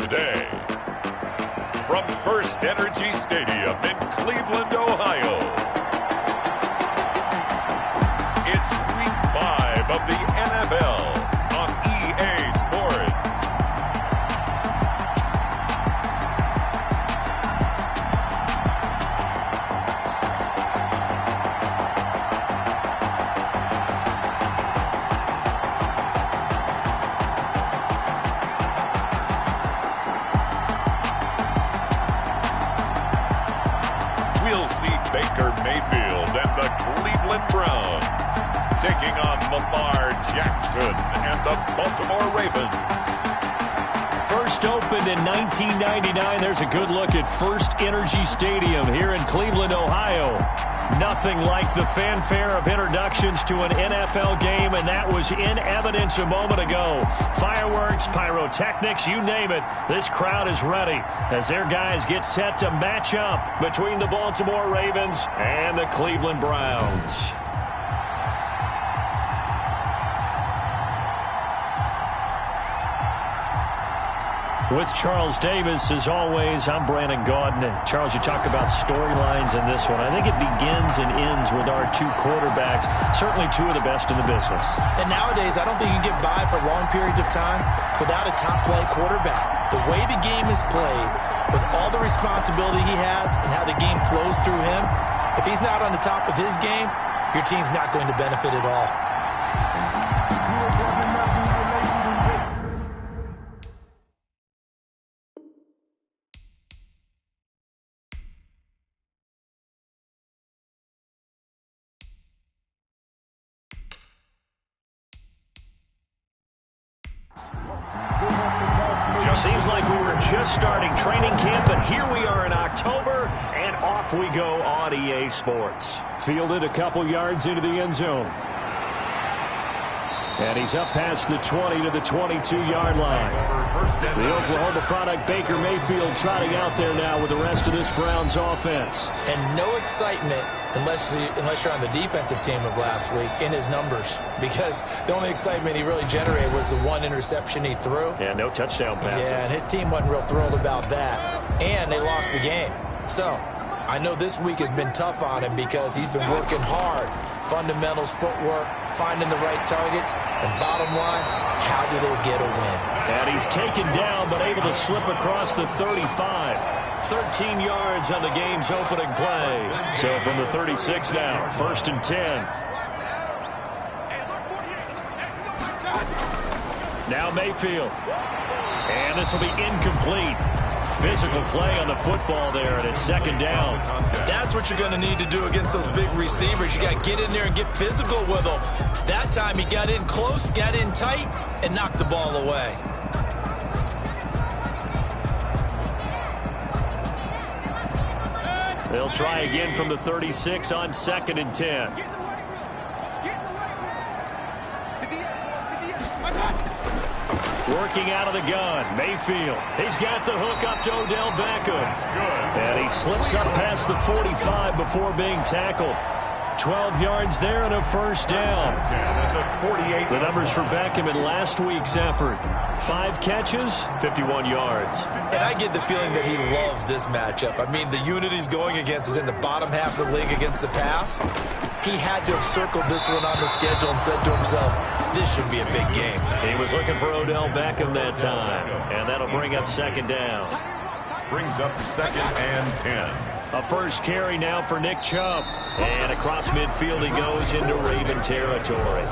today, from First Energy Stadium in Cleveland, Ohio, it's Week 5 of the NFL on EA Sports. We'll see Baker Mayfield and the Cleveland Browns taking on Lamar Jackson and the Baltimore Ravens. First opened in 1999. There's a good look at First Energy Stadium here in Cleveland, Ohio. Nothing like the fanfare of introductions to an NFL game, and that was in evidence a moment ago. Fireworks, pyrotechnics, you name it. This crowd is ready as their guys get set to match up between the Baltimore Ravens and the Cleveland Browns. With Charles Davis, as always, I'm Brandon Gaudin. Charles, you talk about storylines in this one. I think it begins and ends with our two quarterbacks, certainly two of the best in the business. And nowadays, I don't think you can get by for long periods of time without a top-flight quarterback. The way the game is played, with all the responsibility he has and how the game flows through him, if he's not on the top of his game, your team's not going to benefit at all. Seems like we were just starting training camp, but here we are in October, and off we go on EA Sports. Fielded a couple yards into the end zone. And he's up past the 20 to the 22-yard line. The Oklahoma product, Baker Mayfield, trotting out there now with the rest of this Browns offense. And no excitement unless you're on the defensive team of last week in his numbers, because the only excitement he really generated was the one interception he threw. And no touchdown passes. Yeah, and his team wasn't real thrilled about that. And they lost the game. So I know this week has been tough on him because he's been working hard. Fundamentals, footwork, finding the right targets, and bottom line, how do they get a win? And he's taken down but able to slip across the 35. 13 yards on the game's opening play. So from the 36 now, 1st and 10. Now Mayfield. And this will be incomplete. Physical play on the football there, and it's 2nd down. That's what you're going to need to do against those big receivers. You got to get in there and get physical with them. That time he got in close, got in tight, and knocked the ball away. They'll try again from the 36 on 2nd and 10. Working out of the gun, Mayfield. He's got the hook up to Odell Beckham. And he slips up past the 45 before being tackled. 12 yards there and a 1st down. The numbers for Beckham in last week's effort. 5 catches, 51 yards. And I get the feeling that he loves this matchup. I mean, the unit he's going against is in the bottom half of the league against the pass. He had to have circled this one on the schedule and said to himself, this should be a big game. He was looking for Odell Beckham that time. And that'll bring up 2nd down. Brings up 2nd and 10. A first carry now for Nick Chubb. And across midfield he goes into Raven territory.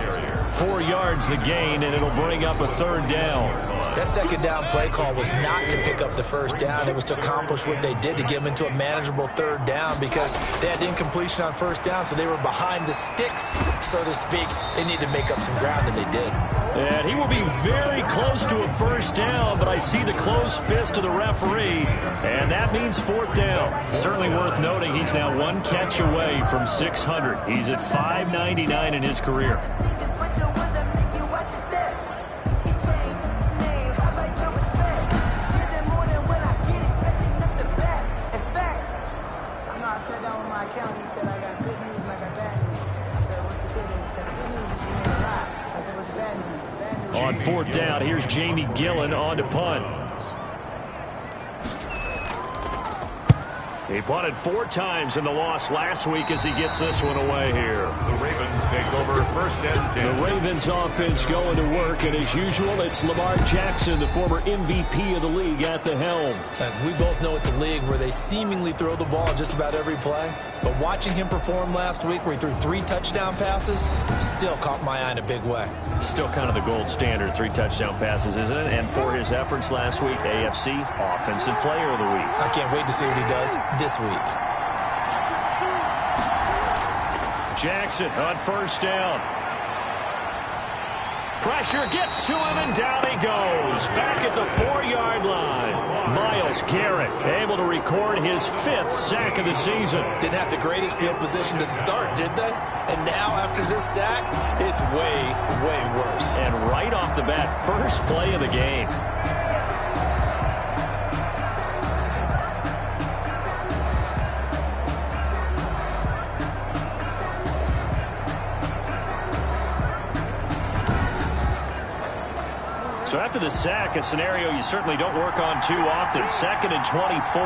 4 yards the gain, and it'll bring up a 3rd down. That 2nd down play call was not to pick up the 1st down. It was to accomplish what they did, to get them into a manageable 3rd down, because they had incompletion on 1st down, so they were behind the sticks, so to speak. They needed to make up some ground, and they did. And he will be very close to a 1st down, but I see the closed fist of the referee, and that means 4th down. Certainly worth noting he's now 1 catch away from 600. He's at 599 in his career. On 4th down, here's Jamie Gillen on to punt. He punted 4 times in the loss last week as he gets this one away here. The Ravens take over first and 10. The Ravens offense going to work, and as usual, it's Lamar Jackson, the former MVP of the league, at the helm. We both know it's a league where they seemingly throw the ball just about every play. But watching him perform last week where he threw 3 touchdown passes still caught my eye in a big way. Still kind of the gold standard, 3 touchdown passes, isn't it? And for his efforts last week, AFC Offensive Player of the Week. I can't wait to see what he does this week. Jackson on first down. Pressure gets to him, and down he goes. Back at the 4-yard line. Myles Garrett able to record his 5th sack of the season. Didn't have the greatest field position to start, did they? And now, after this sack, it's way, way worse. And right off the bat, first play of the game. So after the sack, a scenario you certainly don't work on too often. 2nd and 24.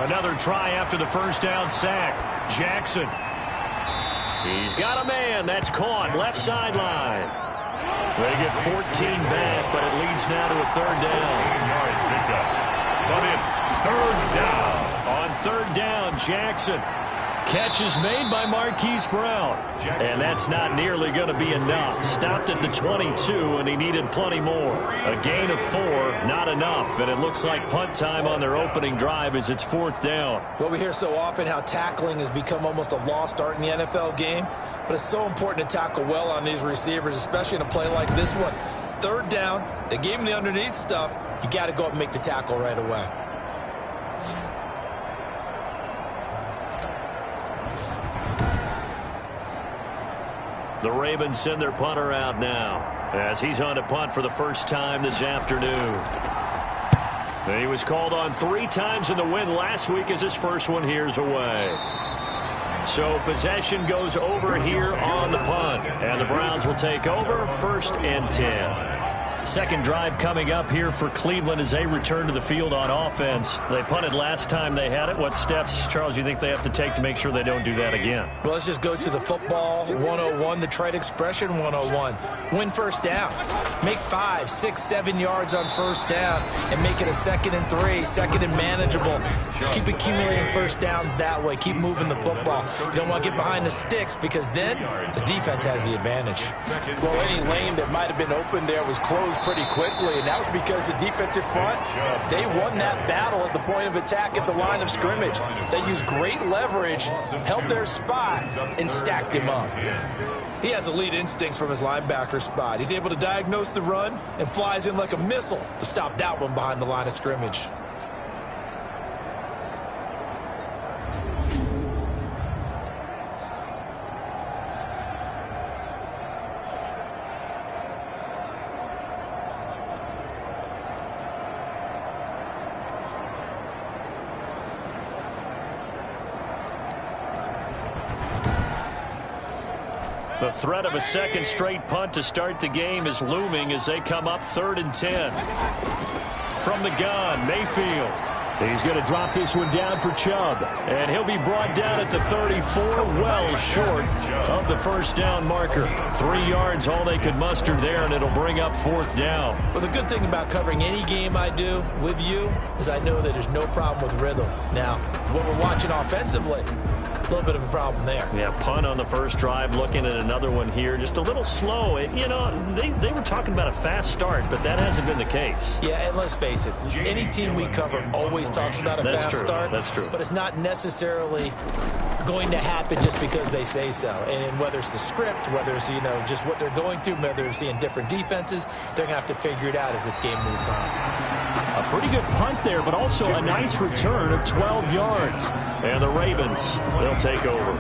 Another try after the first down sack. Jackson. He's got a man. That's caught. Left sideline. They get 14 back, but it leads now to a 3rd down. But it's 3rd down. On 3rd down, Jackson. Catch is made by Marquise Brown. And that's not nearly going to be enough. Stopped at the 22, and he needed plenty more. A gain of 4, not enough. And it looks like punt time on their opening drive as it's 4th down. Well, we hear so often how tackling has become almost a lost art in the NFL game. But it's so important to tackle well on these receivers, especially in a play like this one. 3rd down, they gave him the underneath stuff. You got to go up and make the tackle right away. The Ravens send their punter out now as he's on to punt for the first time this afternoon. He was called on 3 times in the win last week as his first one here's away. So possession goes over here on the punt, and the Browns will take over 1st and 10. Second drive coming up here for Cleveland as they return to the field on offense. They punted last time they had it. What steps, Charles, you think they have to take to make sure they don't do that again? Well, let's just go to the football 101, the trite expression 101. Win first down. Make 5, 6, 7 yards on first down and make it a 2nd and 3, 2nd and manageable. Keep accumulating first downs that way. Keep moving the football. You don't want to get behind the sticks because then the defense has the advantage. Well, any lane that might have been open there was closed pretty quickly, and that was because the defensive front, they won that battle at the point of attack at the line of scrimmage. They used great leverage, held their spot, and stacked him up. He has elite instincts from his linebacker spot. He's able to diagnose the run and flies in like a missile to stop that one behind the line of scrimmage. The threat of a second straight punt to start the game is looming as they come up 3rd and 10. From the gun, Mayfield. He's going to drop this one down for Chubb. And he'll be brought down at the 34, well short of the first down marker. 3 yards, all they could muster there, and it'll bring up 4th down. Well, the good thing about covering any game I do with you is I know that there's no problem with rhythm. Now, what we're watching offensively, a little bit of a problem there. Yeah, punt on the first drive, looking at another one here. Just a little slow. You know, they were talking about a fast start, but that hasn't been the case. Yeah, and let's face it, any team we cover always talks about a fast start. That's true. But it's not necessarily going to happen just because they say so. And whether it's the script, whether it's, just what they're going through, whether they're seeing different defenses, they're going to have to figure it out as this game moves on. A pretty good punt there, but also a nice return of 12 yards. And the Ravens, they'll take over.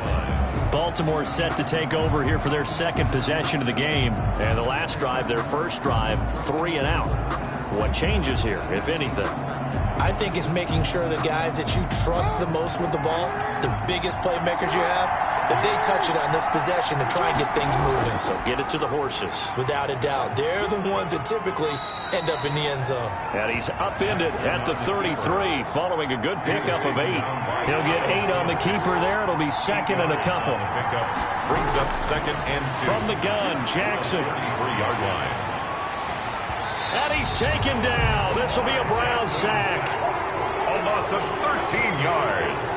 Baltimore set to take over here for their second possession of the game. And the last drive, their first drive, 3 and out. What changes here, if anything? I think it's making sure the guys that you trust the most with the ball, the biggest playmakers you have, that they touch it on this possession to try and get things moving. So get it to the horses. Without a doubt. They're the ones that typically end up in the end zone. And he's upended at the 33 following a good pickup of 8. He'll get 8 on the keeper there. It'll be second and a couple. Brings up second and 2. From the gun, Jackson. 33-yard line. And he's taken down. This will be a Brown sack. A loss of 13 yards.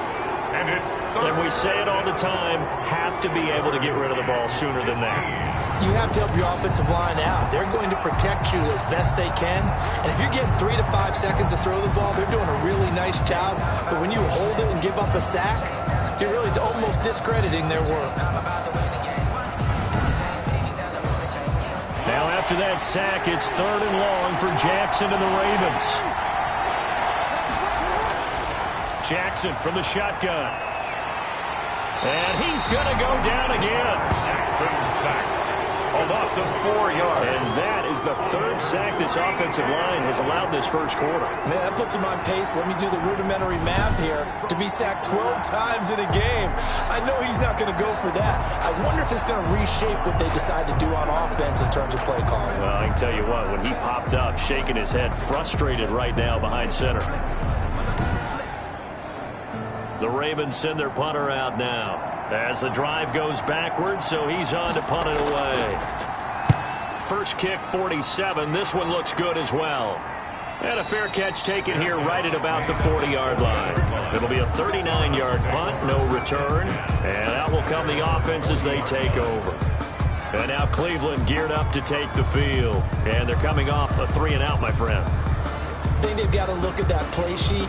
And it's third. And we say it all the time, have to be able to get rid of the ball sooner than that. You have to help your offensive line out. They're going to protect you as best they can. And if you're getting 3 to 5 seconds to throw the ball, they're doing a really nice job. But when you hold it and give up a sack, you're really almost discrediting their work. Now after that sack, it's 3rd and long for Jackson and the Ravens. Jackson from the shotgun. And he's going to go down again. Jackson sacked. A loss of 4 yards. And that is the 3rd sack this offensive line has allowed this first quarter. Man, that puts him on pace. Let me do the rudimentary math here. To be sacked 12 times in a game. I know he's not going to go for that. I wonder if it's going to reshape what they decide to do on offense in terms of play calling. Well, I can tell you what, when he popped up, shaking his head, frustrated right now behind center. The Ravens send their punter out now as the drive goes backwards, so he's on to punt it away. First kick, 47. This one looks good as well. And a fair catch taken here right at about the 40-yard line. It'll be a 39-yard punt, no return. And out will come the offense as they take over. And now Cleveland geared up to take the field. And they're coming off a 3-and-out, my friend. I think they've got to look at that play sheet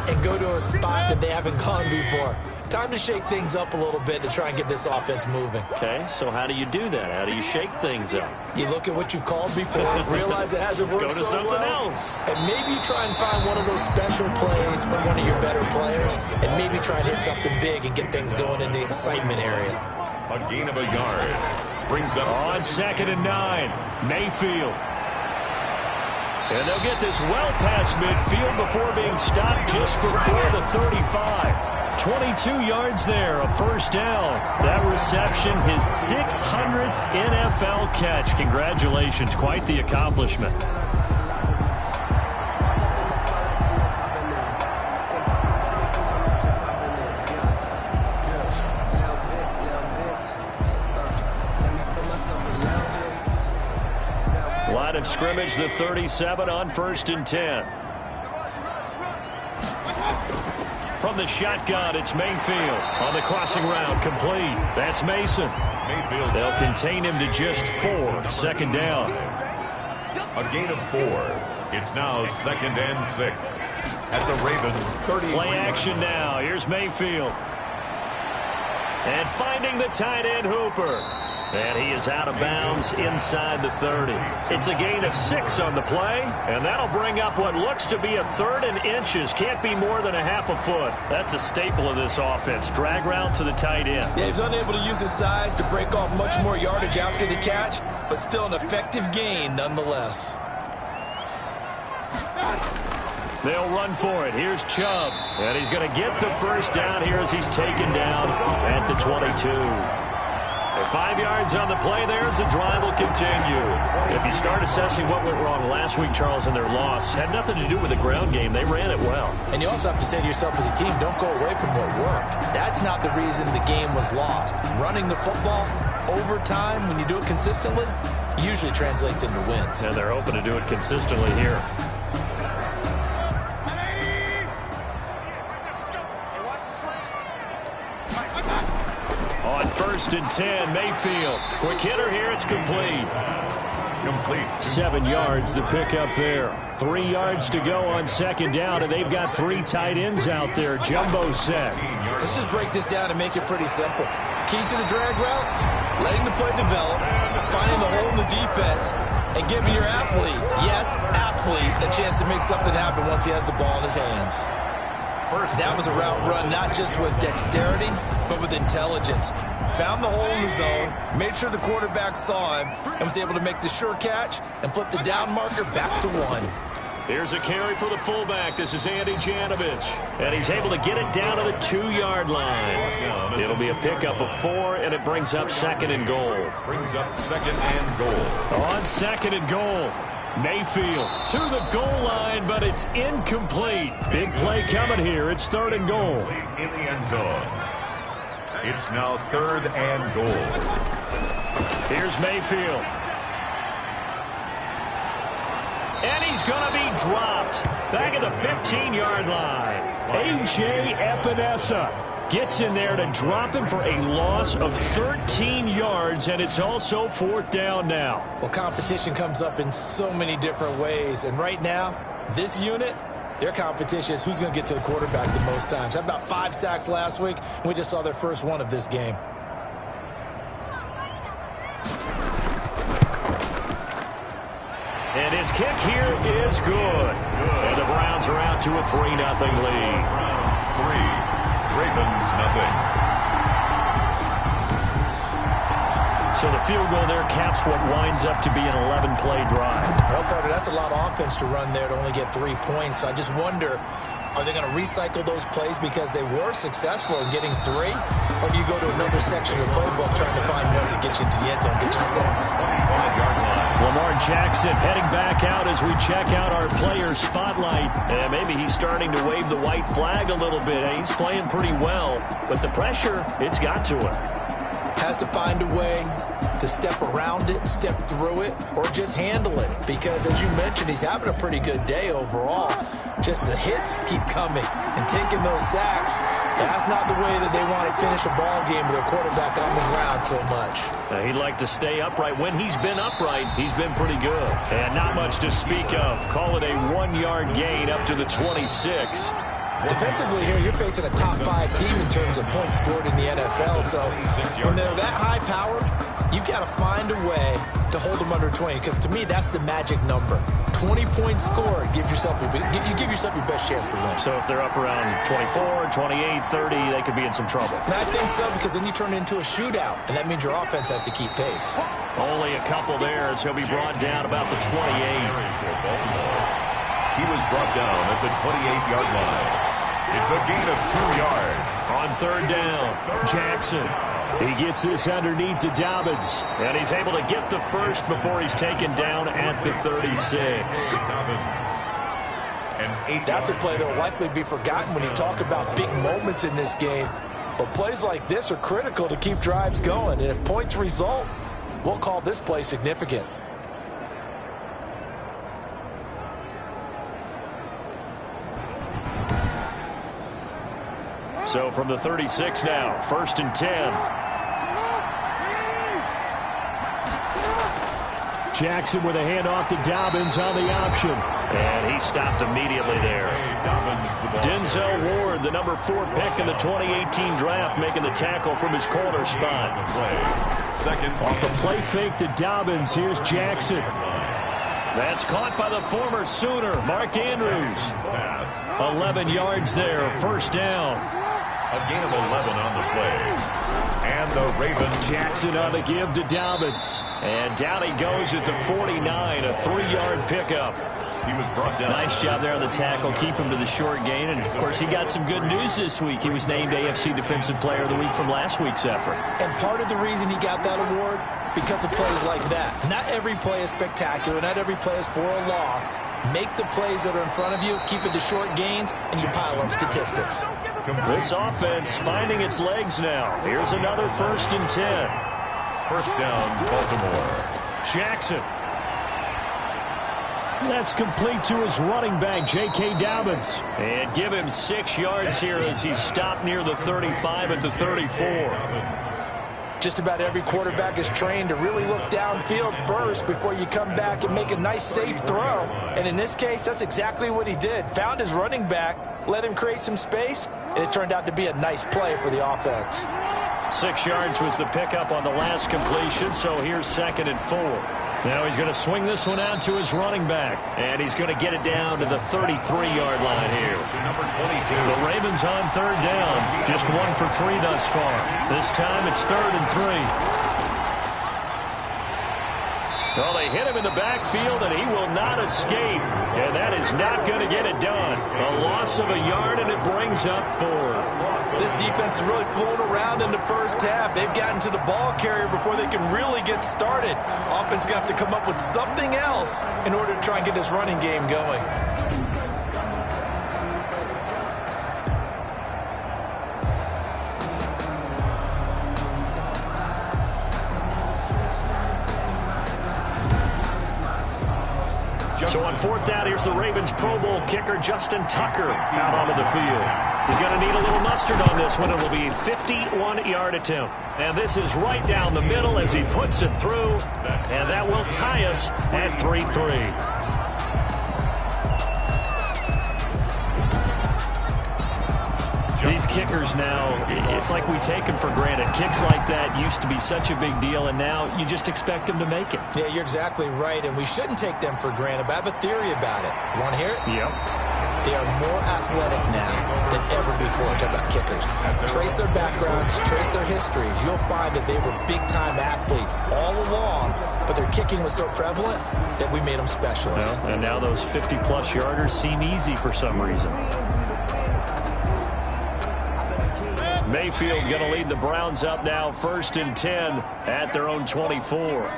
and go to a spot that they haven't gone before. Time to shake things up a little bit to try and get this offense moving. Okay, so how do you do that? How do you shake things up? You look at what you've called before, realize it hasn't worked Go to so something well, else. and maybe you try and find one of those special plays from one of your better players, and maybe try and hit something big and get things going in the excitement area. A gain of a yard. Brings up on 2nd and 9. Mayfield. And they'll get this well past midfield before being stopped just before the 35. 22 yards there, a first down. That reception, his 600th NFL catch. Congratulations, quite the accomplishment. Line of scrimmage, the 37 on 1st and 10. From the shotgun, it's Mayfield on the crossing route, complete. That's Mason. Mayfield. They'll contain him to just 4. Second down. A gain of 4. It's now 2nd and 6 at the Ravens 30. Play action now. Here's Mayfield. And finding the tight end Hooper. And he is out of bounds inside the 30. It's a gain of 6 on the play, and that'll bring up what looks to be a 3rd and inches. Can't be more than a half a foot. That's a staple of this offense. Drag route to the tight end. Yeah, he's unable to use his size to break off much more yardage after the catch, but still an effective gain nonetheless. They'll run for it. Here's Chubb, and he's going to get the first down here as he's taken down at the 22. 5 yards on the play there as the drive will continue. If you start assessing what went wrong last week, Charles, in their loss, had nothing to do with the ground game. They ran it well. And you also have to say to yourself as a team, don't go away from what worked. That's not the reason the game was lost. Running the football over time, when you do it consistently, usually translates into wins. And they're hoping to do it consistently here. On 1st and 10, Mayfield. Quick hitter here, it's complete. 7 yards to pick up there. 3 yards to go on 2nd down, and they've got 3 tight ends out there. Jumbo set. Let's just break this down and make it pretty simple. Key to the drag route, letting the play develop, finding the hole in the defense, and giving your athlete, yes, athlete, a chance to make something happen once he has the ball in his hands. That was a route run not just with dexterity, but with intelligence. Found the hole in the zone, made sure the quarterback saw him, and was able to make the sure catch and flip the down marker back to 1. Here's a carry for the fullback. This is Andy Janovich. And he's able to get it down to the 2-yard line. It'll be a pickup of 4, and it brings up 2nd and goal. Brings up 2nd and goal. On 2nd and goal, Mayfield to the goal line, but it's incomplete. Big play coming here. It's 3rd and goal. In the end zone. It's now 3rd and goal. Here's Mayfield. And he's going to be dropped back at the 15-yard line. A.J. Epinesa gets in there to drop him for a loss of 13 yards, and it's also 4th down now. Well, competition comes up in so many different ways, and right now, this unit, their competition is who's going to get to the quarterback the most times. Had about 5 sacks last week, and we just saw their first one of this game. And his kick here is good. And the Browns are out to a 3-0 lead. Browns 3, Ravens nothing. So the field goal there caps what winds up to be an 11-play drive. Well, Carter, that's a lot of offense to run there to only get 3 points. So I just wonder, are they going to recycle those plays because they were successful in getting 3? Or do you go to another section of the playbook trying to find ones that get you into the end zone, get you 6? 25-yard line. Lamar Jackson heading back out as we check out our player spotlight. And maybe he's starting to wave the white flag a little bit. He's playing pretty well, but the pressure, it's got to him. Has to find a way to step around it, step through it, or just handle it. Because, as you mentioned, he's having a pretty good day overall. Just the hits keep coming and taking those sacks. That's not the way that they want to finish a ball game with a quarterback on the ground so much. He'd like to stay upright. When he's been upright, he's been pretty good. And not much to speak of. Call it a 1-yard gain up to the 26. Defensively here, you're facing a top 5 team in terms of points scored in the NFL. So when they're that high-powered, you've got to find a way to hold them under 20. Because to me, that's the magic number. 20 points scored, you give yourself your best chance to win. So if they're up around 24, 28, 30, they could be in some trouble. And I think so, because then you turn it into a shootout, and that means your offense has to keep pace. Only a couple there as he'll be brought down about the 28. He was brought down at the 28-yard line. It's a gain of 2 yards. On 3rd down, Jackson. He gets this underneath to Dobbins, and he's able to get the first before he's taken down at the 36. That's a play that will likely be forgotten when you talk about big moments in this game. But plays like this are critical to keep drives going, and if points result, we'll call this play significant. So from the 36 now, 1st and 10. Jackson with a handoff to Dobbins on the option. And he stopped immediately there. Denzel Ward, the number 4 pick in the 2018 draft, making the tackle from his corner spot. Off the play fake to Dobbins, here's Jackson. That's caught by the former Sooner, Mark Andrews. 11 yards there, 1st down. A gain of 11 on the play. And the Ravens. Jackson on the give to Dobbins. And down he goes at the 49, a 3-yard pickup. He was brought down. Nice job there on the tackle. Keep him to the short gain. And, of course, he got some good news this week. He was named AFC Defensive Player of the Week from last week's effort. And part of the reason he got that award, because of plays like that. Not every play is spectacular. Not every play is for a loss. Make the plays that are in front of you, keep it to short gains, and you pile up statistics. This offense finding its legs now. Here's another 1st and 10. 1st down, Baltimore. Jackson. That's complete to his running back, J.K. Dobbins. And give him 6 yards here as he's stopped near the 35 at the 34. Just about every quarterback is trained to really look downfield first before you come back and make a nice, safe throw. And in this case, that's exactly what he did. Found his running back, let him create some space, and it turned out to be a nice play for the offense. 6 yards was the pickup on the last completion, so here's 2nd and 4. Now he's going to swing this one out to his running back, and he's going to get it down to the 33-yard line here. Number 22. The Ravens on 3rd down, just 1 for 3 thus far. This time it's 3rd and 3. Well, they hit him in the backfield, and he will not escape, and that is not going to get it done. A loss of a yard, and it brings up 4th. This defense is really flown around in the first half. They've gotten to the ball carrier before they can really get started. Offense going to have to come up with something else in order to try and get this running game going. So on 4th down, here's the Ravens Pro Bowl kicker, Justin Tucker, out onto the field. He's going to need a little mustard on this one. It will be a 51-yard attempt. And this is right down the middle as he puts it through. And that will tie us at 3-3. These kickers now, it's like we take them for granted. Kicks like that used to be such a big deal, and now you just expect them to make it. Yeah, you're exactly right, and we shouldn't take them for granted, but I have a theory about it. You want to hear it? Yep. They are more athletic now than ever before. Talk about kickers. Trace their backgrounds, trace their histories. You'll find that they were big-time athletes all along, but their kicking was so prevalent that we made them specialists. Well, and now those 50-plus yarders seem easy for some reason. Mayfield going to lead the Browns up now, 1st and 10 at their own 24.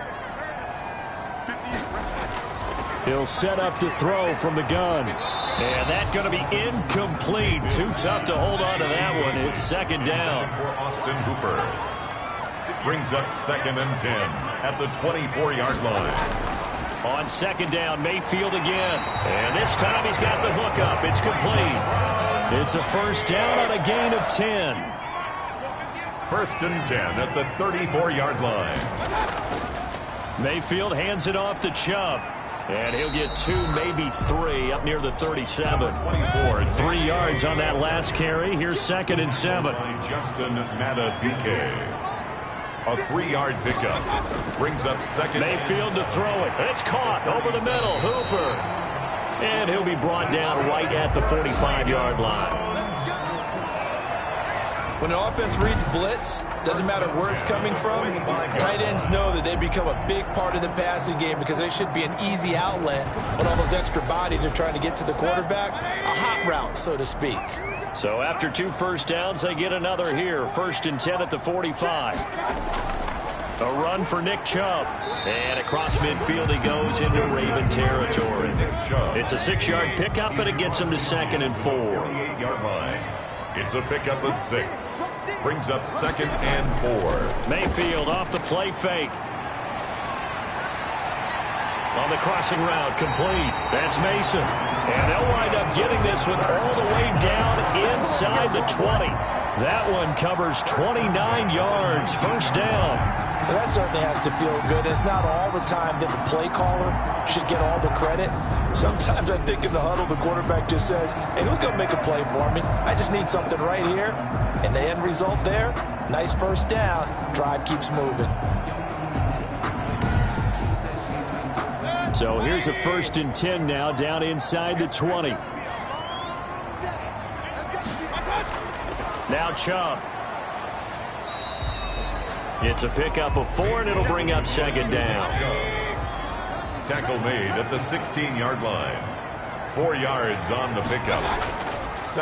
He'll set up to throw from the gun. And that's going to be incomplete. Too tough to hold on to that one. It's 2nd down. For Austin Hooper. Brings up 2nd and 10 at the 24-yard line. On 2nd down, Mayfield again. And this time he's got the hook up. It's complete. It's a 1st down on a gain of 10. 1st and 10 at the 34-yard line. Mayfield hands it off to Chubb. And he'll get 2, maybe 3 up near the 37. 24. 3 yards on that last carry. Here's 2nd and 7. Justin Madubuike. A 3-yard pickup. Brings up 2nd. Mayfield to throw it. It's caught over the middle. Hooper. And he'll be brought down right at the 45-yard line. When an offense reads blitz, doesn't matter where it's coming from, tight ends know that they become a big part of the passing game because they should be an easy outlet when all those extra bodies are trying to get to the quarterback. A hot route, so to speak. So after 2 first downs, they get another here. 1st and 10 at the 45. A run for Nick Chubb. And across midfield he goes into Raven territory. It's a 6-yard pickup, but it gets him to 2nd and 4. 28-yard line. It's a pickup of 6. Brings up 2nd and 4. Mayfield off the play fake. On the crossing route, complete. That's Mason. And they'll wind up getting this one all the way down inside the 20. That one covers 29 yards. 1st down. Well, that certainly has to feel good. It's not all the time that the play caller should get all the credit. Sometimes I think in the huddle, the quarterback just says, hey, who's going to make a play for me? I just need something right here. And the end result there, nice 1st down. Drive keeps moving. So here's a 1st and 10 now down inside the 20. Now Chubb. It's a pickup of 4, and it'll bring up 2nd down. Tackle made at the 16-yard line. 4 yards on the pickup.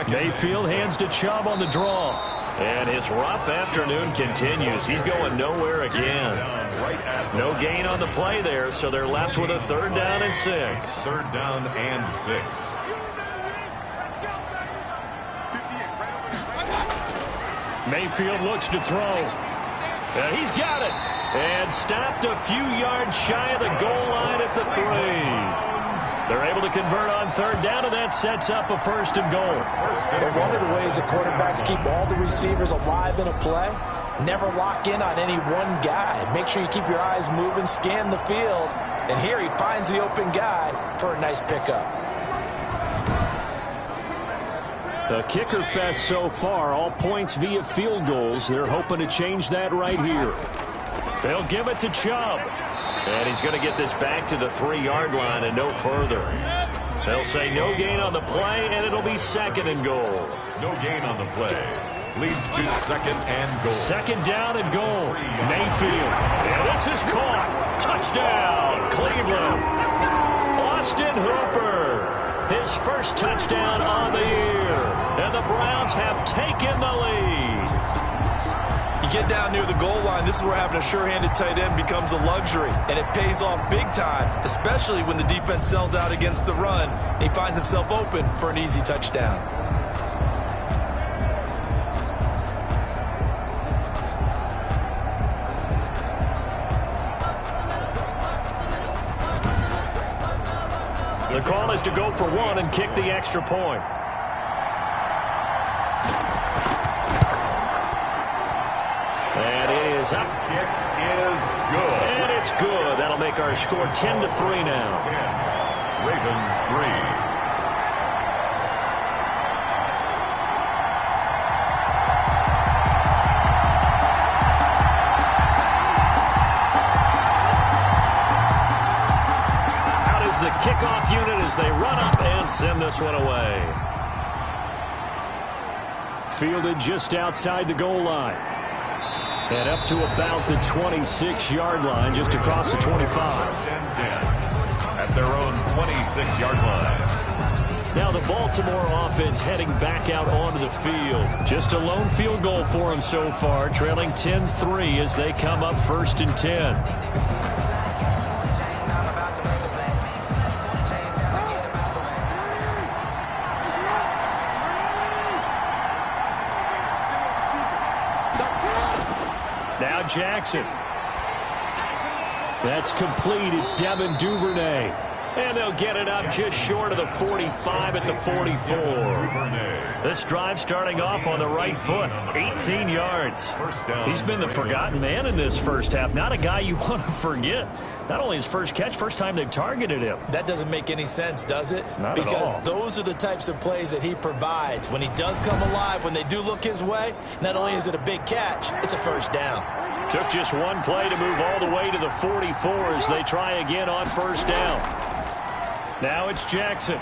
Mayfield hands to Chubb on the draw. And his rough afternoon continues. He's going nowhere again. No gain on the play there, so they're left with a 3rd down and 6. 3rd down and 6. Mayfield looks to throw. And he's got it. And stopped a few yards shy of the goal line at the 3. They're able to convert on 3rd down, and that sets up a 1st and goal. But one of the ways the quarterbacks keep all the receivers alive in a play, never lock in on any one guy. Make sure you keep your eyes moving, scan the field. And here he finds the open guy for a nice pickup. The kicker fest so far, all points via field goals. They're hoping to change that right here. They'll give it to Chubb. And he's going to get this back to the 3-yard line and no further. They'll say no gain on the play, and it'll be 2nd and goal. No gain on the play. Leads to 2nd and goal. 2nd down and goal. Mayfield. And this is caught. Touchdown, Cleveland. Austin Hooper. His first touchdown on the year. And the Browns have taken the lead. You get down near the goal line, this is where having a sure-handed tight end becomes a luxury. And it pays off big time, especially when the defense sells out against the run. And he finds himself open for an easy touchdown. The call is to go for one and kick the extra point. And it is up. Kick is good. And it's good. That'll make our score 10-3 now. 10. Ravens 3. The kickoff unit as they run up and send this one away. Fielded just outside the goal line. And up to about the 26-yard line, just across the 25. First and 10 at their own 26-yard line. Now the Baltimore offense heading back out onto the field. Just a lone field goal for them so far, trailing 10-3 as they come up 1st and 10. Now Jackson. That's complete. It's Devin Duvernay. And they'll get it up just short of the 45 at the 44. This drive starting off on the right foot. 18 yards. He's been the forgotten man in this first half. Not a guy you want to forget. Not only his first catch, first time they've targeted him. That doesn't make any sense, does it? Not because at all. Those are the types of plays that he provides. When he does come alive, when they do look his way, not only is it a big catch, it's a first down. Took just one play to move all the way to the 44 as they try again on first down. Now it's Jackson.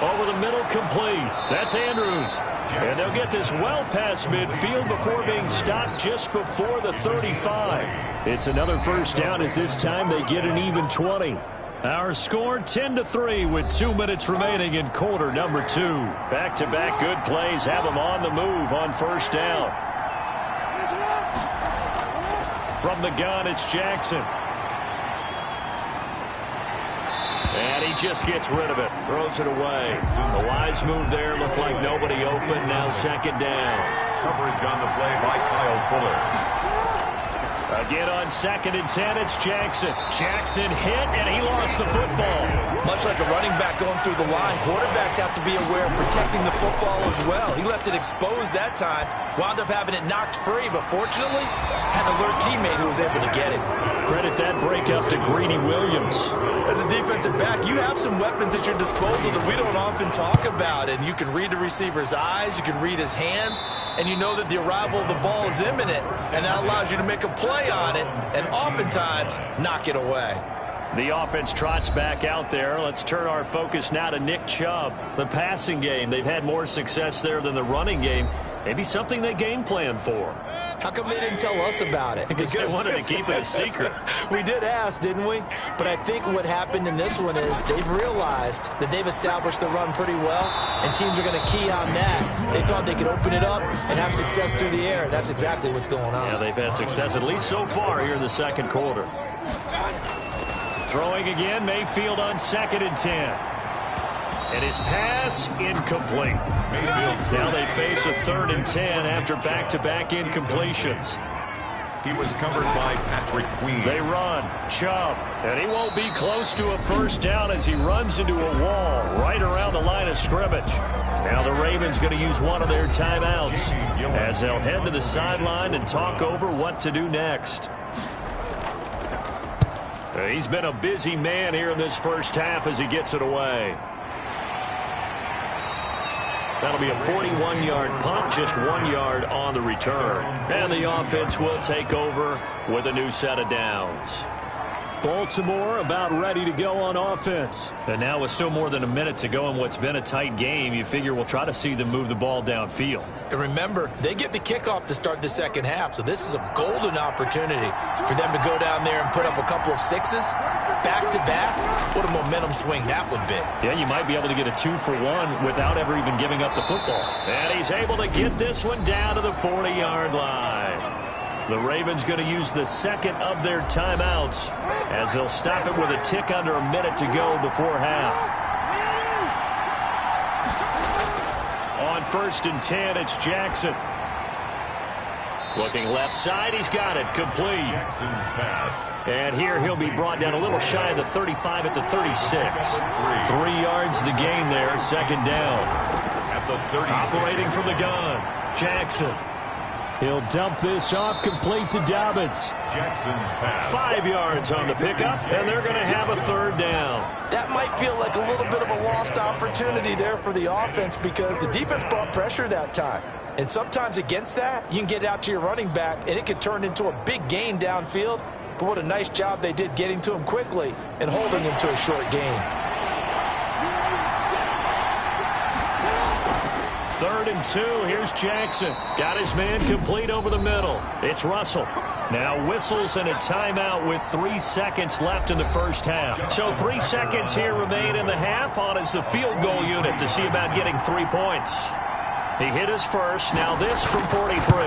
Over the middle, complete. That's Andrews. And they'll get this well past midfield before being stopped just before the 35. It's another first down as this time they get an even 20. Our score 10-3 with 2 minutes remaining in quarter number 2. Back-to-back good plays have them on the move on first down. From the gun, it's Jackson. And he just gets rid of it. Throws it away. A wise move there. Looked like nobody open. Now second down. Coverage on the play by Kyle Fuller. Again on 2nd and 10, it's Jackson. Jackson hit, and he lost the football. Much like a running back going through the line, quarterbacks have to be aware of protecting the football as well. He left it exposed that time, wound up having it knocked free, but fortunately, had an alert teammate who was able to get it. Credit that breakup to Greedy Williams. As a defensive back, you have some weapons at your disposal that we don't often talk about, and you can read the receiver's eyes, you can read his hands, and you know that the arrival of the ball is imminent, and that allows you to make a play on it, and oftentimes knock it away. The offense trots back out there. Let's turn our focus now to Nick Chubb. The passing game, they've had more success there than the running game. Maybe something they game plan for. How come they didn't tell us about it? Because they wanted to keep it a secret. We did ask, didn't we? But I think what happened in this one is they've realized that they've established the run pretty well, and teams are going to key on that. They thought they could open it up and have success through the air, and that's exactly what's going on. Yeah, they've had success at least so far here in the second quarter. Throwing again, Mayfield on 2nd and 10. And his pass incomplete. Now they face a 3rd and 10 after back-to-back incompletions. He was covered by Patrick Queen. They run. Chubb. And he won't be close to a first down as he runs into a wall right around the line of scrimmage. Now the Ravens going to use one of their timeouts as they'll head to the sideline and talk over what to do next. He's been a busy man here in this first half as he gets it away. That'll be a 41-yard punt, just 1 yard on the return. And the offense will take over with a new set of downs. Baltimore about ready to go on offense. And now with still more than a minute to go in what's been a tight game, you figure we'll try to see them move the ball downfield. And remember, they get the kickoff to start the second half, so this is a golden opportunity for them to go down there and put up a couple of sixes back-to-back, what a momentum swing that would be. Yeah, you might be able to get a 2-for-1 without ever even giving up the football. And he's able to get this one down to the 40-yard line. The Ravens going to use the second of their timeouts as they'll stop it with a tick under a minute to go before half. On 1st and 10, it's Jackson. Looking left side, he's got it. Complete. Jackson's pass. And here he'll be brought down a little shy of the 35 at the 36. 3 yards the gain there, 2nd down. At the 36. Operating from the gun, Jackson. He'll dump this off, complete to Dobbins. Jackson's pass. 5 yards on the pickup, and they're going to have a 3rd down. That might feel like a little bit of a lost opportunity there for the offense because the defense brought pressure that time. And sometimes against that, you can get out to your running back, and it could turn into a big gain downfield. But what a nice job they did getting to him quickly and holding him to a short gain. 3rd and 2, here's Jackson. Got his man complete over the middle. It's Russell. Now whistles and a timeout with 3 seconds left in the first half. So 3 seconds here remain in the half. On is the field goal unit to see about getting 3 points. He hit his first. Now this from 43.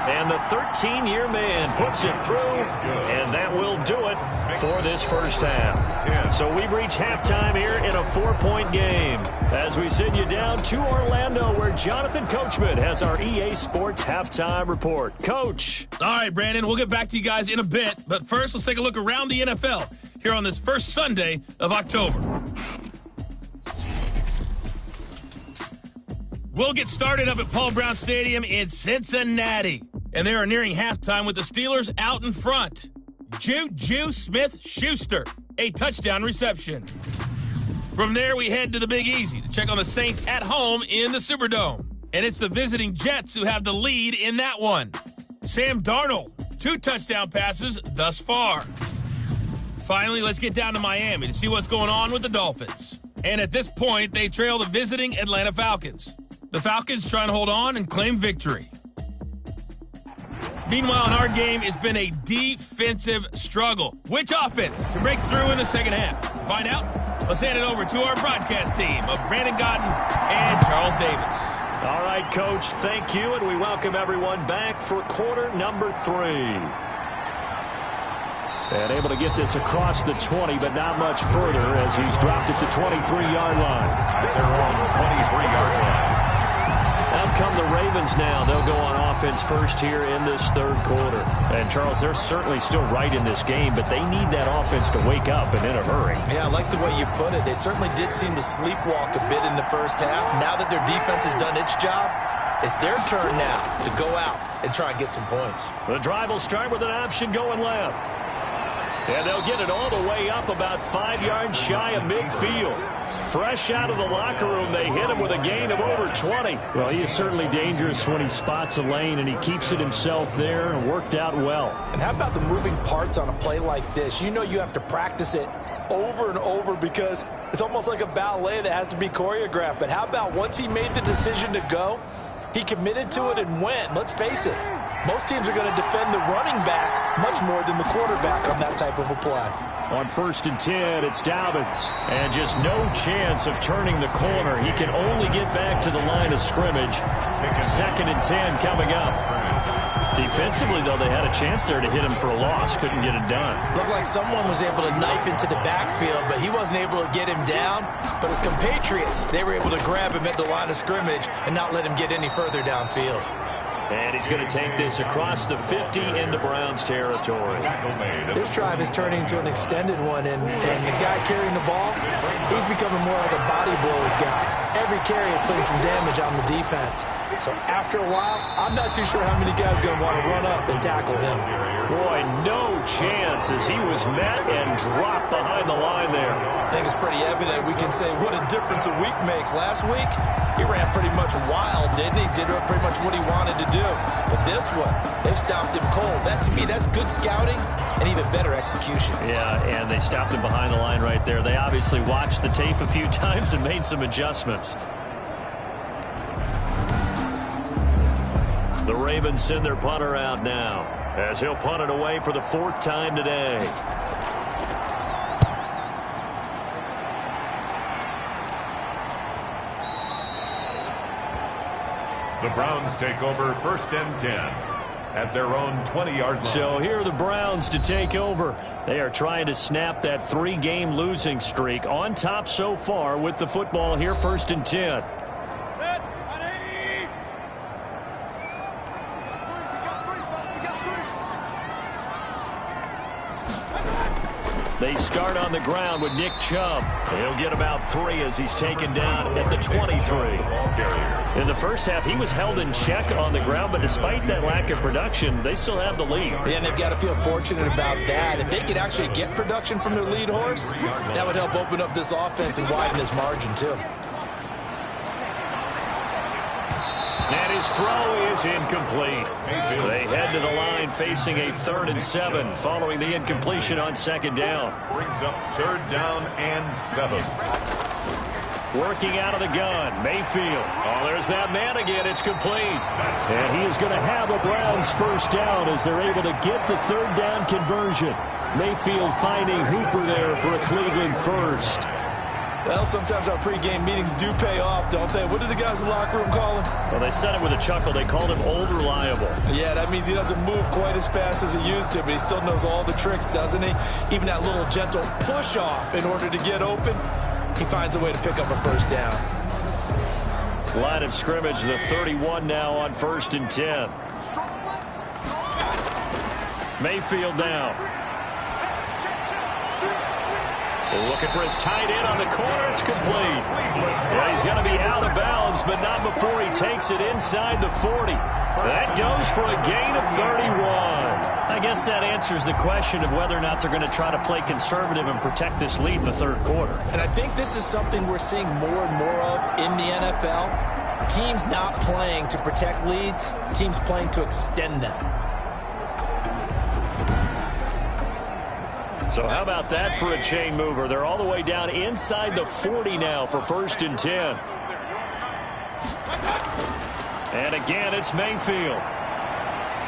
And the 13-year man puts it through, and that will do it for this first half. So we've reached halftime here in a 4-point game as we send you down to Orlando where Jonathan Coachman has our EA Sports halftime report. Coach. All right, Brandon, we'll get back to you guys in a bit, but first let's take a look around the NFL here on this first Sunday of October. We'll get started up at Paul Brown Stadium in Cincinnati. And they are nearing halftime with the Steelers out in front. Juju Smith-Schuster, a touchdown reception. From there, we head to the Big Easy to check on the Saints at home in the Superdome. And it's the visiting Jets who have the lead in that one. Sam Darnold, 2 touchdown passes thus far. Finally, let's get down to Miami to see what's going on with the Dolphins. And at this point, they trail the visiting Atlanta Falcons. The Falcons trying to hold on and claim victory. Meanwhile, in our game, it's been a defensive struggle. Which offense can break through in the second half? To find out, let's hand it over to our broadcast team of Brandon Godden and Charles Davis. All right, Coach, thank you, and we welcome everyone back for quarter number 3. And able to get this across the 20, but not much further as he's dropped it to 23-yard line. At their own 23-yard line. Out come the Ravens now. They'll go on offense first here in this 3rd quarter. And, Charles, they're certainly still right in this game, but they need that offense to wake up and in a hurry. Yeah, I like the way you put it. They certainly did seem to sleepwalk a bit in the first half. Now that their defense has done its job, it's their turn now to go out and try and get some points. The drive will start with an option going left. And they'll get it all the way up about 5 yards shy of midfield. Fresh out of the locker room, they hit him with a gain of over 20. Well, he is certainly dangerous when he spots a lane, and he keeps it himself there and worked out well. And how about the moving parts on a play like this? You know you have to practice it over and over because it's almost like a ballet that has to be choreographed. But how about once he made the decision to go, he committed to it and went. Let's face it. Most teams are going to defend the running back much more than the quarterback on that type of a play. On 1st and 10, it's Dobbins. And just no chance of turning the corner. He can only get back to the line of scrimmage. 2nd and 10 coming up. Defensively, though, they had a chance there to hit him for a loss. Couldn't get it done. Looked like someone was able to knife into the backfield, but he wasn't able to get him down. But his compatriots, they were able to grab him at the line of scrimmage and not let him get any further downfield. And he's going to take this across the 50 into Browns territory. This drive is turning into an extended one, and the guy carrying the ball, he's becoming more like a body blows guy. Every carry is putting some damage on the defense. So after a while, I'm not too sure how many guys are going to want to run up and tackle him. Boy, no chance as he was met and dropped behind the line there. I think it's pretty evident. We can say what a difference a week makes. Last week, he ran pretty much wild, didn't he? Did pretty much what he wanted to do. But this one, they've stopped him cold. That, to me, that's good scouting and even better execution. Yeah, and they stopped him behind the line right there. They obviously watched the tape a few times and made some adjustments. The Ravens send their punter out now as he'll punt it away for the 4th time today. The Browns take over 1st and 10 at their own 20-yard line. So here are the Browns to take over. They are trying to snap that 3-game losing streak. On top so far with the football here, 1st and 10. They start on the ground with Nick Chubb. He'll get about 3 as he's taken down at the 23. In the first half, he was held in check on the ground, but despite that lack of production, they still have the lead. Yeah, and they've got to feel fortunate about that. If they could actually get production from their lead horse, that would help open up this offense and widen this margin, too. And his throw is incomplete. They head to the line facing a 3rd and 7 following the incompletion on 2nd down. Brings up 3rd down and 7. Working out of the gun, Mayfield. Oh, there's that man again. It's complete. And he is going to have a Browns 1st down as they're able to get the 3rd down conversion. Mayfield finding Hooper there for a Cleveland 1st. Well, sometimes our pregame meetings do pay off, don't they? What did the guys in the locker room call him? Well, they said it with a chuckle. They called him old reliable. Yeah, that means he doesn't move quite as fast as he used to, but he still knows all the tricks, doesn't he? Even that little gentle push-off in order to get open, he finds a way to pick up a 1st down. Line of scrimmage, the 31 now on 1st and 10. Mayfield now. Looking for his tight end on the corner. It's complete. Well, he's going to be out of bounds, but not before he takes it inside the 40. That goes for a gain of 31. I guess that answers the question of whether or not they're going to try to play conservative and protect this lead in the 3rd quarter. And I think this is something we're seeing more and more of in the NFL. Teams not playing to protect leads, teams playing to extend them. So how about that for a chain mover? They're all the way down inside the 40 now for 1st and 10. And again, it's Mayfield.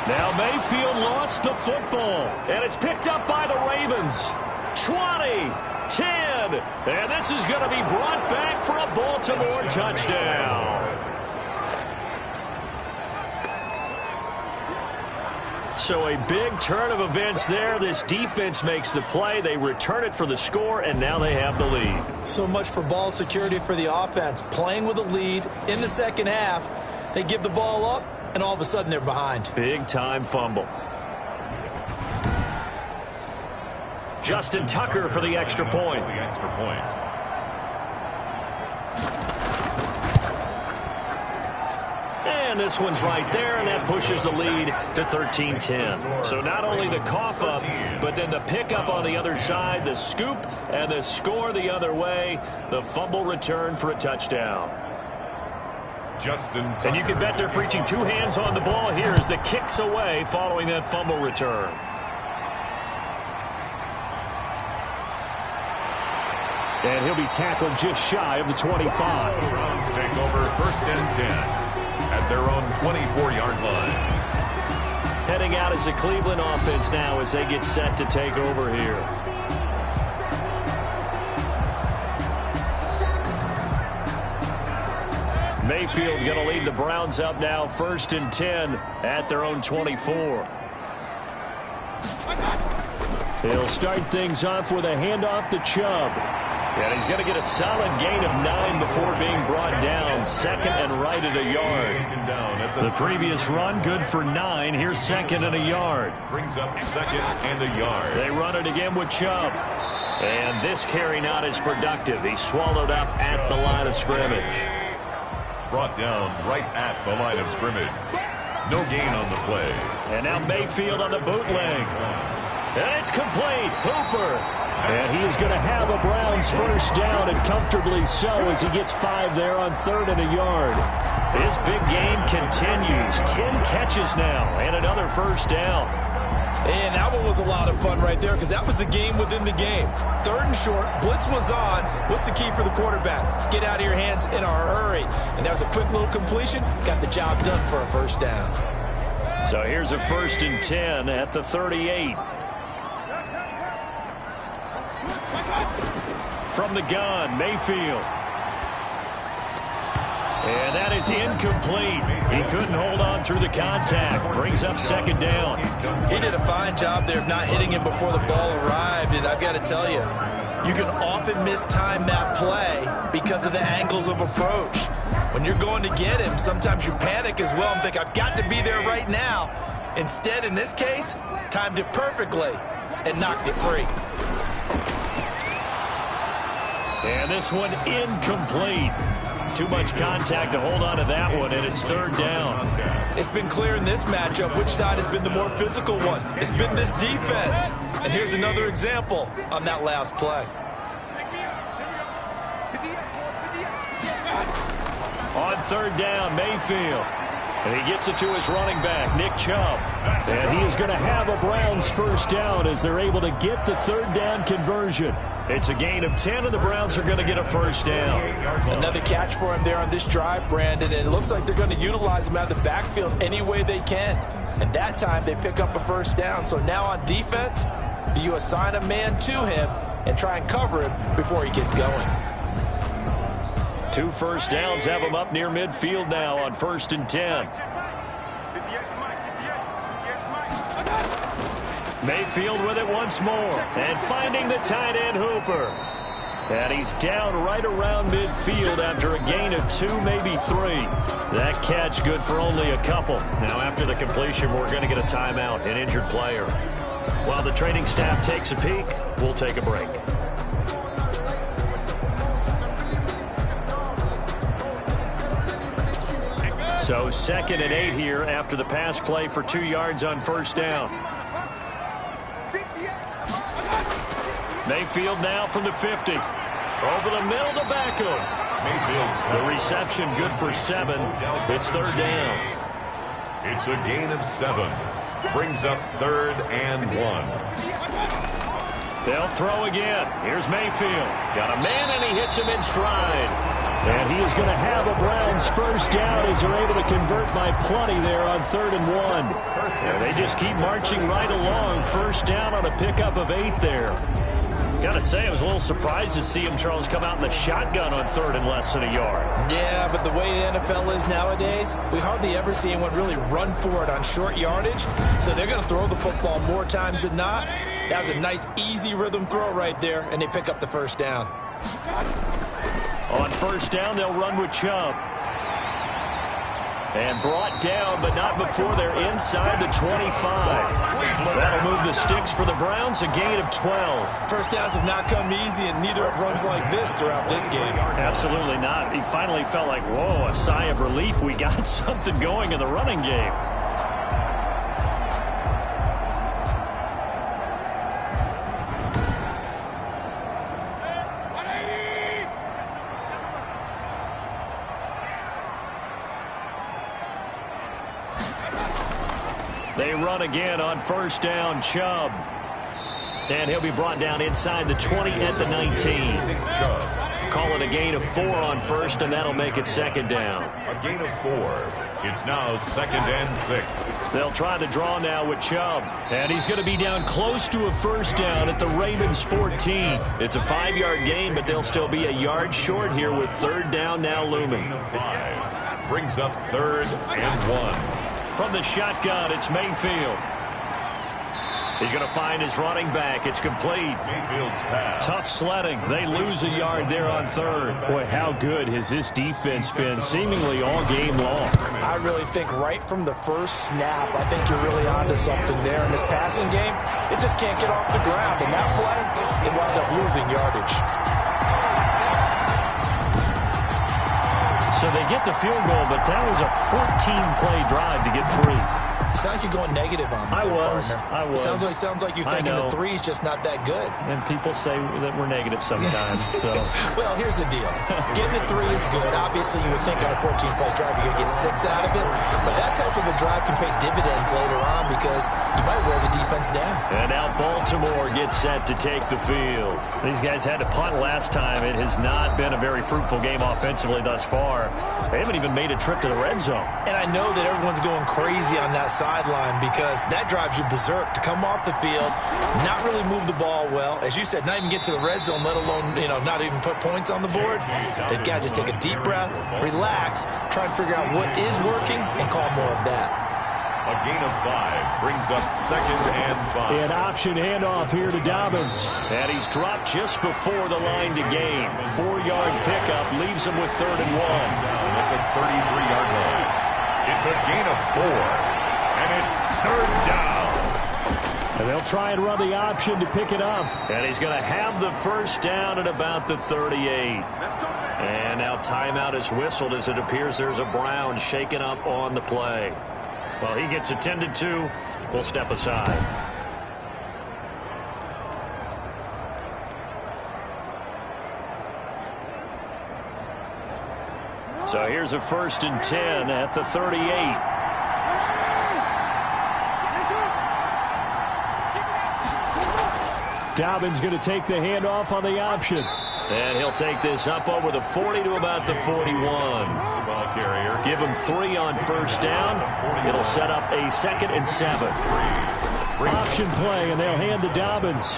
Now Mayfield lost the football, and it's picked up by the Ravens. 20, 10, and this is going to be brought back for a Baltimore touchdown. So a big turn of events there. This defense makes the play. They return it for the score, and now they have the lead. So much for ball security for the offense. Playing with a lead in the 2nd half, they give the ball up, and all of a sudden they're behind. Big-time fumble. Justin Tucker for the extra point. And this one's right there, and that pushes the lead to 13-10. So not only the cough up, but then the pickup on the other side, the scoop, and the score the other way. The fumble return for a touchdown. Justin Tucker. And you can bet they're preaching 2 hands on the ball here as the kicks away following that fumble return. And he'll be tackled just shy of the 25. The Browns take over 1st and 10 at their own 24-yard line. Heading out as a Cleveland offense now as they get set to take over here. Mayfield going to lead the Browns up now 1st and 10 at their own 24. He'll start things off with a handoff to Chubb. And he's going to get a solid gain of 9 before being brought down. 2nd and right at a yard. The previous run, good for 9. Here's 2nd and a yard. Brings up 2nd and a yard. They run it again with Chubb. And this carry not as productive. He's swallowed up at the line of scrimmage. Brought down right at the line of scrimmage. No gain on the play. And now Mayfield on the bootleg. And it's complete. Hooper. And he is going to have a Browns 1st down, and comfortably so as he gets 5 there on 3rd and a yard. His big game continues. 10 catches now and another 1st down. And that one was a lot of fun right there because that was the game within the game. 3rd and short, blitz was on. What's the key for the quarterback? Get out of your hands in a hurry. And that was a quick little completion. Got the job done for a 1st down. So here's a 1st and 10 at the 38. From the gun, Mayfield. And that is incomplete. He couldn't hold on through the contact. Brings up second down. He did a fine job there of not hitting him before the ball arrived, and I've got to tell you, you can often mistime that play because of the angles of approach. When you're going to get him, sometimes you panic as well and think, I've got to be there right now. Instead, in this case, timed it perfectly and knocked it free. And this one incomplete. Too much contact to hold on to that one, and it's third down. It's been clear in this matchup which side has been the more physical one. It's been this defense. And here's another example on that last play. On third down, Mayfield. And he gets it to his running back, Nick Chubb. And he is going to have a Browns first down as they're able to get the third down conversion. It's a gain of 10, and the Browns are going to get a first down. Another catch for him there on this drive, Brandon, and it looks like they're going to utilize him out of the backfield any way they can. And that time they pick up a first down. So now on defense, do you assign a man to him and try and cover him before he gets going? 2 first downs have him up near midfield now on 1st and 10. Mayfield with it once more, and finding the tight end Hooper. And he's down right around midfield after a gain of 2, maybe 3. That catch good for only a couple. Now after the completion, we're going to get a timeout, an injured player. While the training staff takes a peek, we'll take a break. So 2nd and 8 here after the pass play for 2 yards on first down. Mayfield now from the 50. Over the middle to Beckham. The reception good for 7. It's third down. It's a gain of 7. Brings up 3rd and 1. They'll throw again. Here's Mayfield. Got a man, and he hits him in stride. And he is going to have a Browns first down as they're able to convert by plenty there on 3rd and 1. And they just keep marching right along. First down on a pickup of 8 there. Got to say, I was a little surprised to see him, Charles, come out in the shotgun on 3rd and less than a yard. Yeah, but the way the NFL is nowadays, we hardly ever see anyone really run for it on short yardage. So they're going to throw the football more times than not. That was a nice, easy rhythm throw right there, and they pick up the first down. On first down, they'll run with Chubb. And brought down, but not before they're inside the 25. That'll move the sticks for the Browns, a gain of 12. First downs have not come easy, and neither have runs like this throughout this game. Absolutely not. He finally felt like, whoa, a sigh of relief. We got something going in the running game. They run again on first down, Chubb. And he'll be brought down inside the 20 at the 19. Call it a gain of 4 on first, and that'll make it second down. A gain of 4. It's now 2nd and 6. They'll try the draw now with Chubb. And he's going to be down close to a first down at the Ravens 14. It's a 5-yard gain, but they'll still be a yard short here with third down now looming. 5 brings up 3rd and 1. From the shotgun, it's Mayfield. He's going to find his running back. It's complete. Mayfield's pass. Tough sledding. They lose a yard there on 3rd. Boy, how good has this defense been seemingly all game long? I really think right from the first snap, I think you're really onto something there. In this passing game, it just can't get off the ground. And that play, it wound up losing yardage. So they get the field goal, but that was a 14-play drive to get free. You sound like you're going negative on me. I was. Sounds like you're thinking the 3's just not that good. And people say that we're negative sometimes. So. Well, here's the deal. Getting the 3 is good. Obviously, you would think on a 14-play drive you're going to get 6 out of it. But that type of a drive can pay dividends later on because you might wear the defense down. And now Baltimore gets set to take the field. These guys had to punt last time. It has not been a very fruitful game offensively thus far. They haven't even made a trip to the red zone. And I know that everyone's going crazy on that sideline because that drives you berserk to come off the field, not really move the ball well. As you said, not even get to the red zone, let alone, not even put points on the board. They've got to just take a deep breath, relax, try and figure out what is working, and call more of that. A gain of 5 brings up 2nd and 5. An option handoff here to Dobbins. And he's dropped just before the line to gain. 4-yard pickup leaves him with 3rd and 1. Down at the 33-yard line. It's a gain of 4. And it's 3rd down. And they'll try and run the option to pick it up. And he's going to have the first down at about the 38. And now timeout is whistled as it appears there's a Brown shaken up on the play. Well, he gets attended to. We'll step aside. So here's a 1st and 10 at the 38. Dobbins going to take the handoff on the option. And he'll take this up over the 40 to about the 41. Give him 3 on 1st down. It'll set up a 2nd and 7. Option play, and they'll hand to Dobbins.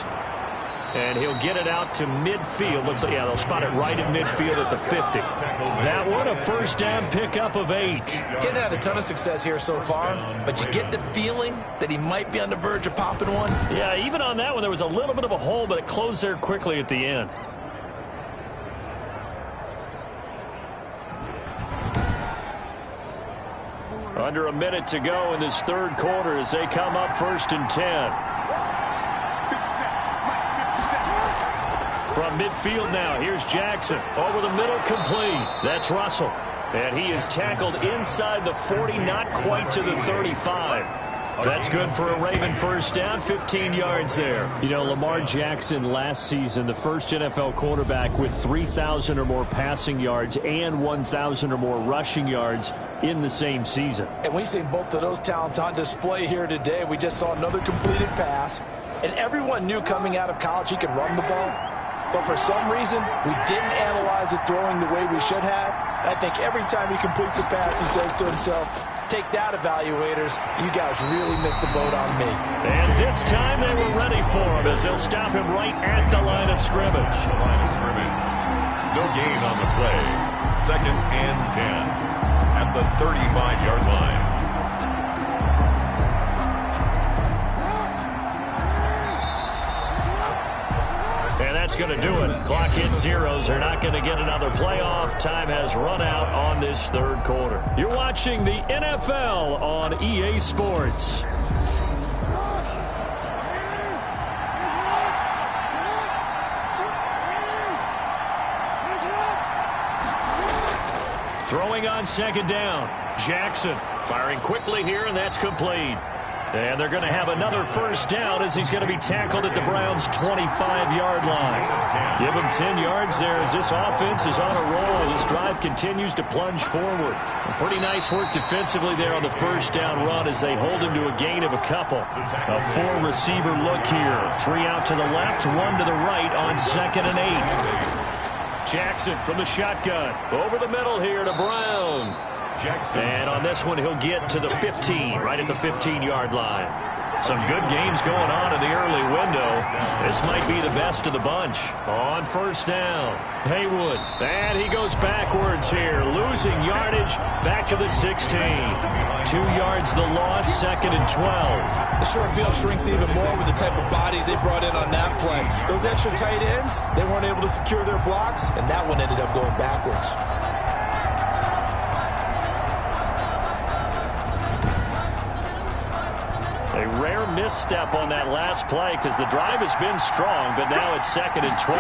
And he'll get it out to midfield. They'll spot it right at midfield at the 50. That one, a 1st down pickup of 8. Getting had a ton of success here so far, but you get the feeling that he might be on the verge of popping one. Yeah, even on that one, there was a little bit of a hole, but it closed there quickly at the end. Under a minute to go in this 3rd quarter as they come up 1st and 10. From midfield now, here's Jackson. Over the middle, complete. That's Russell. And he is tackled inside the 40, not quite to the 35. That's good for a Raven 1st down, 15 yards there. Lamar Jackson last season, the first NFL quarterback with 3,000 or more passing yards and 1,000 or more rushing yards in the same season. And we've seen both of those talents on display here today. We just saw another completed pass. And everyone knew coming out of college he could run the ball. But for some reason, we didn't analyze it throwing the way we should have. And I think every time he completes a pass, he says to himself, take that, evaluators. You guys really missed the boat on me. And this time they were ready for him as they'll stop him right at the line of scrimmage. The line of scrimmage. No gain on the play. 2nd and 10 at the 35-yard line. And that's going to do it. Clock hits zeros. They're not going to get another playoff. Time has run out on this 3rd quarter. You're watching the NFL on EA Sports. Throwing on 2nd down. Jackson firing quickly here, and that's complete. And they're going to have another 1st down as he's going to be tackled at the Browns' 25-yard line. Give him 10 yards there as this offense is on a roll. This drive continues to plunge forward. Pretty nice work defensively there on the 1st down run as they hold him to a gain of a couple. A 4-receiver look here. 3 out to the left, 1 to the right on 2nd and 8. Jackson from the shotgun. Over the middle here to Brown. And on this one, he'll get to the 15, right at the 15-yard line. Some good games going on in the early window. This might be the best of the bunch. On 1st down, Haywood. And he goes backwards here, losing yardage back to the 16. 2 yards the loss, 2nd and 12. The short field shrinks even more with the type of bodies they brought in on that play. Those extra tight ends, they weren't able to secure their blocks, and that one ended up going backwards. A rare misstep on that last play because the drive has been strong, but now it's 2nd and 12.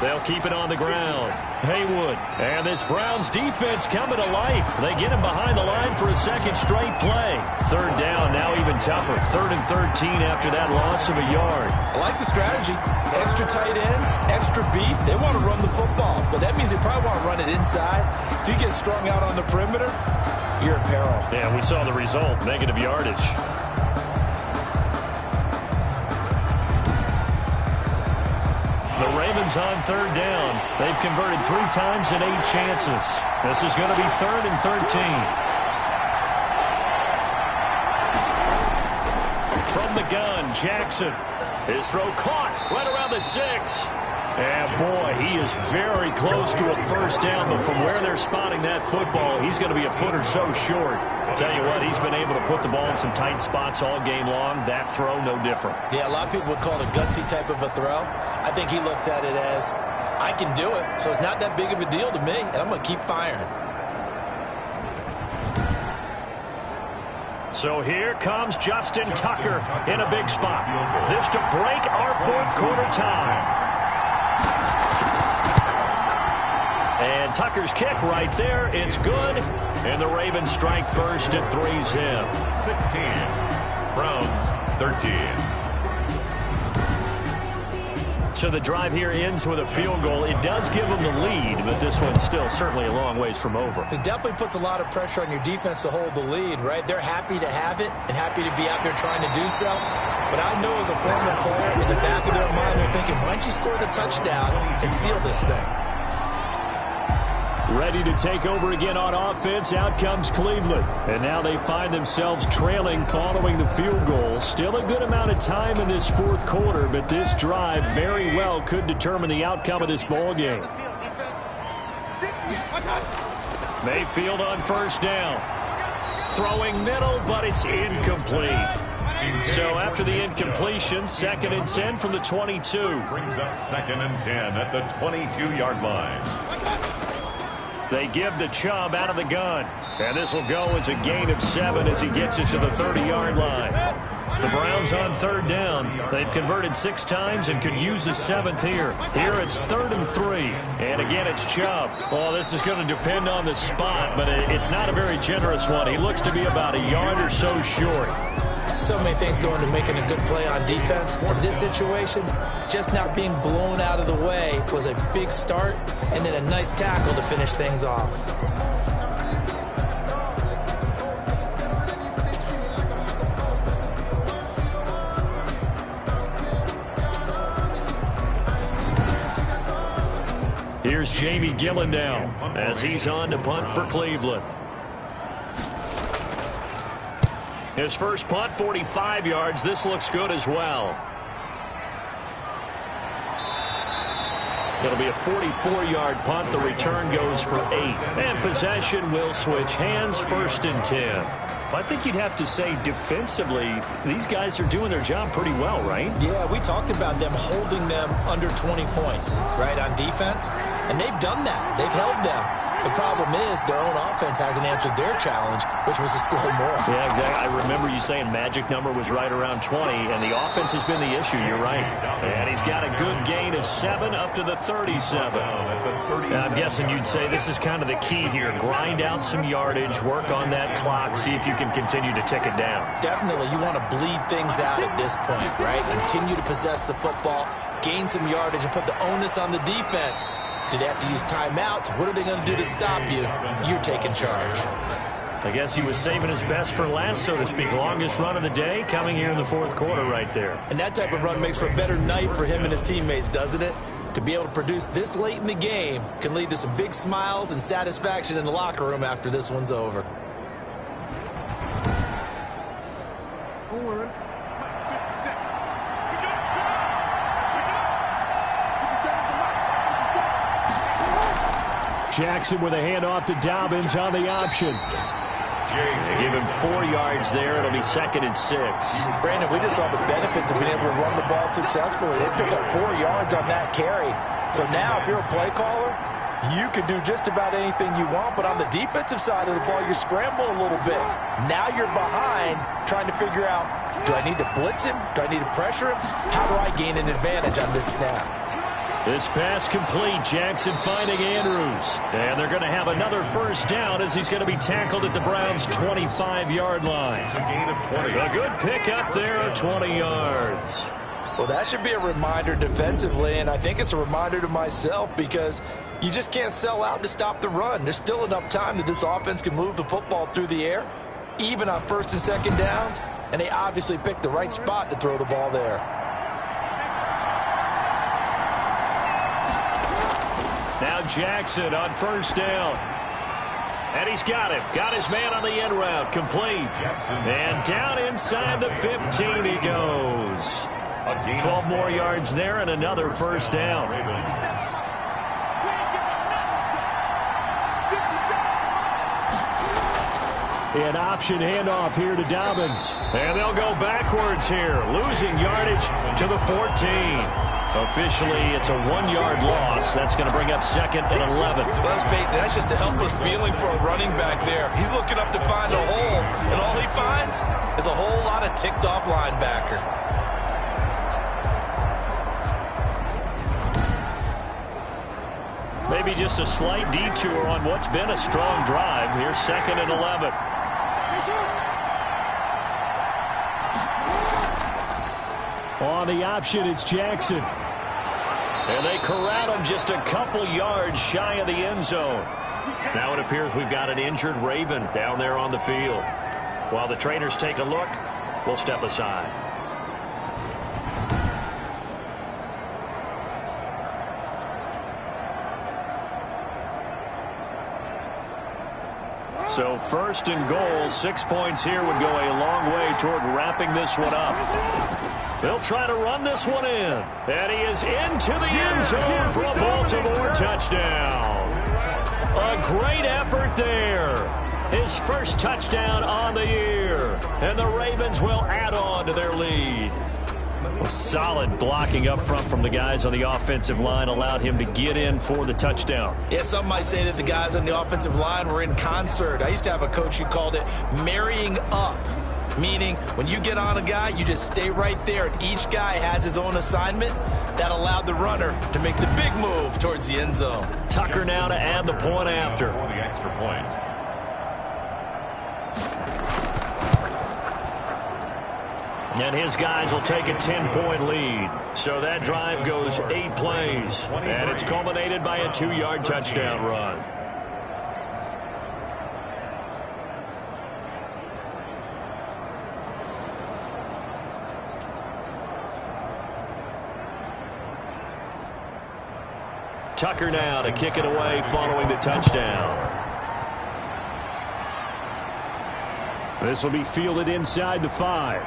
They'll keep it on the ground. Haywood. And this Browns defense coming to life. They get him behind the line for a 2nd straight play. 3rd down, now even tougher. 3rd and 13 after that loss of a yard. I like the strategy. Extra tight ends, extra beef. They want to run the football, but that means they probably want to run it inside. If you get strung out on the perimeter, you're in peril. Yeah, we saw the result. Negative yardage. The Ravens on 3rd down. They've converted 3 times in 8 chances. This is going to be 3rd and 13. from Jackson. His throw caught right around the 6. And, boy, he is very close to a first down, but from where they're spotting that football, he's going to be a foot or so short. Tell you what, he's been able to put the ball in some tight spots all game long. That throw, no different. Yeah, a lot of people would call it a gutsy type of a throw. I think he looks at it as, I can do it, so it's not that big of a deal to me, and I'm going to keep firing. So here comes Justin Tucker in a big spot. This to break our fourth quarter tie. And Tucker's kick right there. It's good. And the Ravens strike first at 3-zip. 16. Browns 13. So the drive here ends with a field goal. It does give them the lead, but this one's still certainly a long ways from over. It definitely puts a lot of pressure on your defense to hold the lead, right? They're happy to have it and happy to be out there trying to do so. But I know as a former player, in the back of their mind, they're thinking, why don't you score the touchdown and seal this thing? Ready to take over again on offense. Out comes Cleveland. And now they find themselves trailing following the field goal. Still a good amount of time in this fourth quarter, but this drive very well could determine the outcome of this ball game. Mayfield on first down. Throwing middle, but it's incomplete. So after the incompletion, 2nd and 10 from the 22. Brings up 2nd and 10 at the 22-yard line. They give the Chubb out of the gun. And this will go as a gain of 7 as he gets it to the 30-yard line. The Browns on 3rd down. They've converted 6 times and could use the 7th here. Here it's 3rd and 3. And again, it's Chubb. Well, this is going to depend on the spot, but it's not a very generous one. He looks to be about a yard or so short. So many things go into making a good play on defense. In this situation, just not being blown out of the way was a big start, and then a nice tackle to finish things off. Here's Jamie Gillen now as he's on to punt for Cleveland. His first punt, 45 yards. This looks good as well. It'll be a 44-yard punt. The return goes for 8. And possession will switch hands, 1st and 10. I think you'd have to say defensively, these guys are doing their job pretty well, right? Yeah, we talked about them holding them under 20 points, right, on defense. And they've done that. They've held them. The problem is their own offense hasn't answered their challenge, which was to score more. Yeah, exactly. I remember you saying magic number was right around 20, and the offense has been the issue. You're right. And he's got a good gain of 7 up to the 37. Now, I'm guessing you'd say this is kind of the key here. Grind out some yardage, work on that clock, see if you can continue to tick it down. Definitely. You want to bleed things out at this point, right? Continue to possess the football, gain some yardage, and put the onus on the defense. Do they have to use timeouts? What are they going to do to stop you? You're taking charge. I guess he was saving his best for last, so to speak. Longest run of the day coming here in the fourth quarter right there. And that type of run makes for a better night for him and his teammates, doesn't it? To be able to produce this late in the game can lead to some big smiles and satisfaction in the locker room after this one's over. Jackson with a handoff to Dobbins on the option. They give him 4 yards there. It'll be 2nd and 6. Brandon, we just saw the benefits of being able to run the ball successfully. They pick up 4 yards on that carry. So now if you're a play caller, you can do just about anything you want. But on the defensive side of the ball, you're scrambling a little bit. Now you're behind trying to figure out, do I need to blitz him? Do I need to pressure him? How do I gain an advantage on this snap? This pass complete. Jackson finding Andrews. And they're going to have another first down as he's going to be tackled at the Browns' 25-yard line. It's a gain of 20. A good pickup there of 20 yards. Well, that should be a reminder defensively, and I think it's a reminder to myself because you just can't sell out to stop the run. There's still enough time that this offense can move the football through the air, even on 1st and 2nd downs, and they obviously picked the right spot to throw the ball there. Now Jackson on 1st down. And he's got him. Got his man on the end route. Complete. And down inside the 15 he goes. 12 more yards there and another first down. An option handoff here to Dobbins. And they'll go backwards here, losing yardage to the 14. Officially, it's a 1-yard loss. That's going to bring up 2nd and 11. Let's face it, that's just a helpless feeling for a running back there. He's looking up to find a hole, and all he finds is a whole lot of ticked-off linebacker. Maybe just a slight detour on what's been a strong drive. Here's 2nd and 11. On the option, it's Jackson. And they corral him just a couple yards shy of the end zone. Now it appears we've got an injured Raven down there on the field. While the trainers take a look, we'll step aside. So 1st and goal, 6 points here would go a long way toward wrapping this one up. They'll try to run this one in. And he is into the end zone for a Baltimore touchdown. A great effort there. His first touchdown on the year. And the Ravens will add on to their lead. Solid blocking up front from the guys on the offensive line allowed him to get in for the touchdown. Yeah, some might say that the guys on the offensive line were in concert. I used to have a coach who called it marrying up. Meaning, when you get on a guy, you just stay right there, and each guy has his own assignment. That allowed the runner to make the big move towards the end zone. Tucker now to add the point after. For the extra point. And his guys will take a 10-point lead. So that drive goes 8 plays. And it's culminated by a 2-yard touchdown run. Tucker now to kick it away following the touchdown. This will be fielded inside the 5.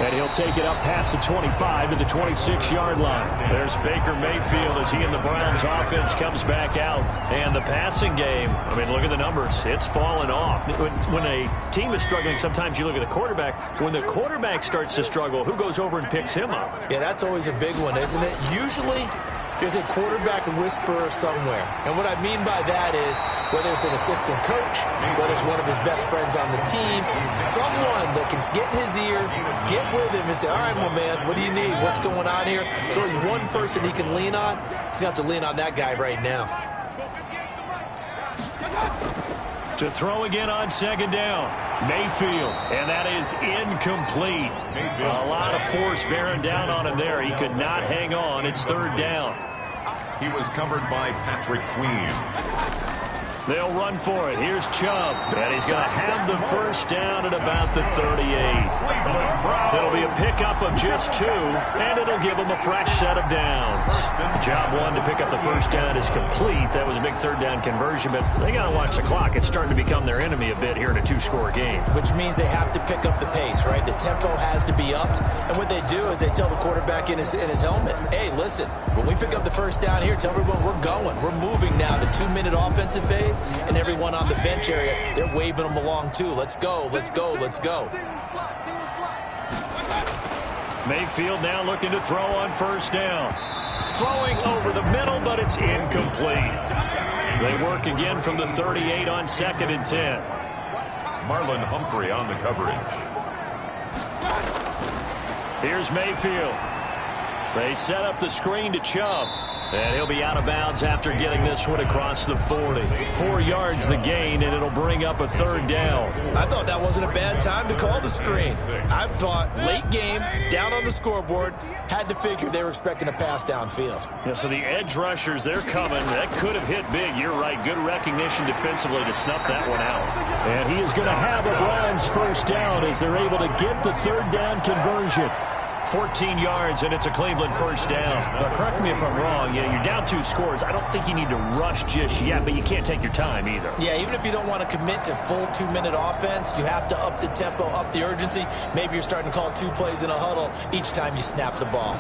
And he'll take it up past the 25 to the 26-yard line. There's Baker Mayfield as he and the Browns offense comes back out. And the passing game, I mean, look at the numbers. It's fallen off. When a team is struggling, sometimes you look at the quarterback. When the quarterback starts to struggle, who goes over and picks him up? Yeah, that's always a big one, isn't it? Usually, there's a quarterback whisperer somewhere. And what I mean by that is, whether it's an assistant coach, whether it's one of his best friends on the team, someone that can get in his ear, get with him and say, all right, my man, what do you need? What's going on here? So there's one person he can lean on. He's going to have to lean on that guy right now. To throw again on 2nd down. Mayfield, and that is incomplete. A lot of force bearing down on him there. He could not hang on. It's 3rd down. He was covered by Patrick Queen. They'll run for it. Here's Chubb, and he's going to have the first down at about the 38. It'll be a pickup of just 2, and it'll give them a fresh set of downs. Job 1 to pick up the first down is complete. That was a big 3rd down conversion, but they got to watch the clock. It's starting to become their enemy a bit here in a 2-score game. Which means they have to pick up the pace, right? The tempo has to be upped, and what they do is they tell the quarterback in his helmet, hey, listen, when we pick up the first down here, tell everyone we're going. We're moving now to 2-minute offensive phase, and everyone on the bench area, they're waving them along too. Let's go, let's go, let's go. Mayfield now looking to throw on 1st down. Throwing over the middle, but it's incomplete. They work again from the 38 on 2nd and 10. Marlon Humphrey on the coverage. Here's Mayfield. They set up the screen to Chubb. And he'll be out of bounds after getting this one across the 40. 4 yards the gain, and it'll bring up a 3rd down. I thought that wasn't a bad time to call the screen. I thought late game, down on the scoreboard, had to figure they were expecting a pass downfield. Yeah, so the edge rushers, they're coming. That could have hit big. You're right. Good recognition defensively to snuff that one out. And he is going to have a Browns first down as they're able to get the 3rd down conversion. 14 yards, and it's a Cleveland first down. Now, correct me if I'm wrong. Yeah, you're down 2 scores. I don't think you need to rush just yet, but you can't take your time either. Yeah, even if you don't want to commit to full 2-minute offense, you have to up the tempo, up the urgency. Maybe you're starting to call 2 plays in a huddle each time you snap the ball.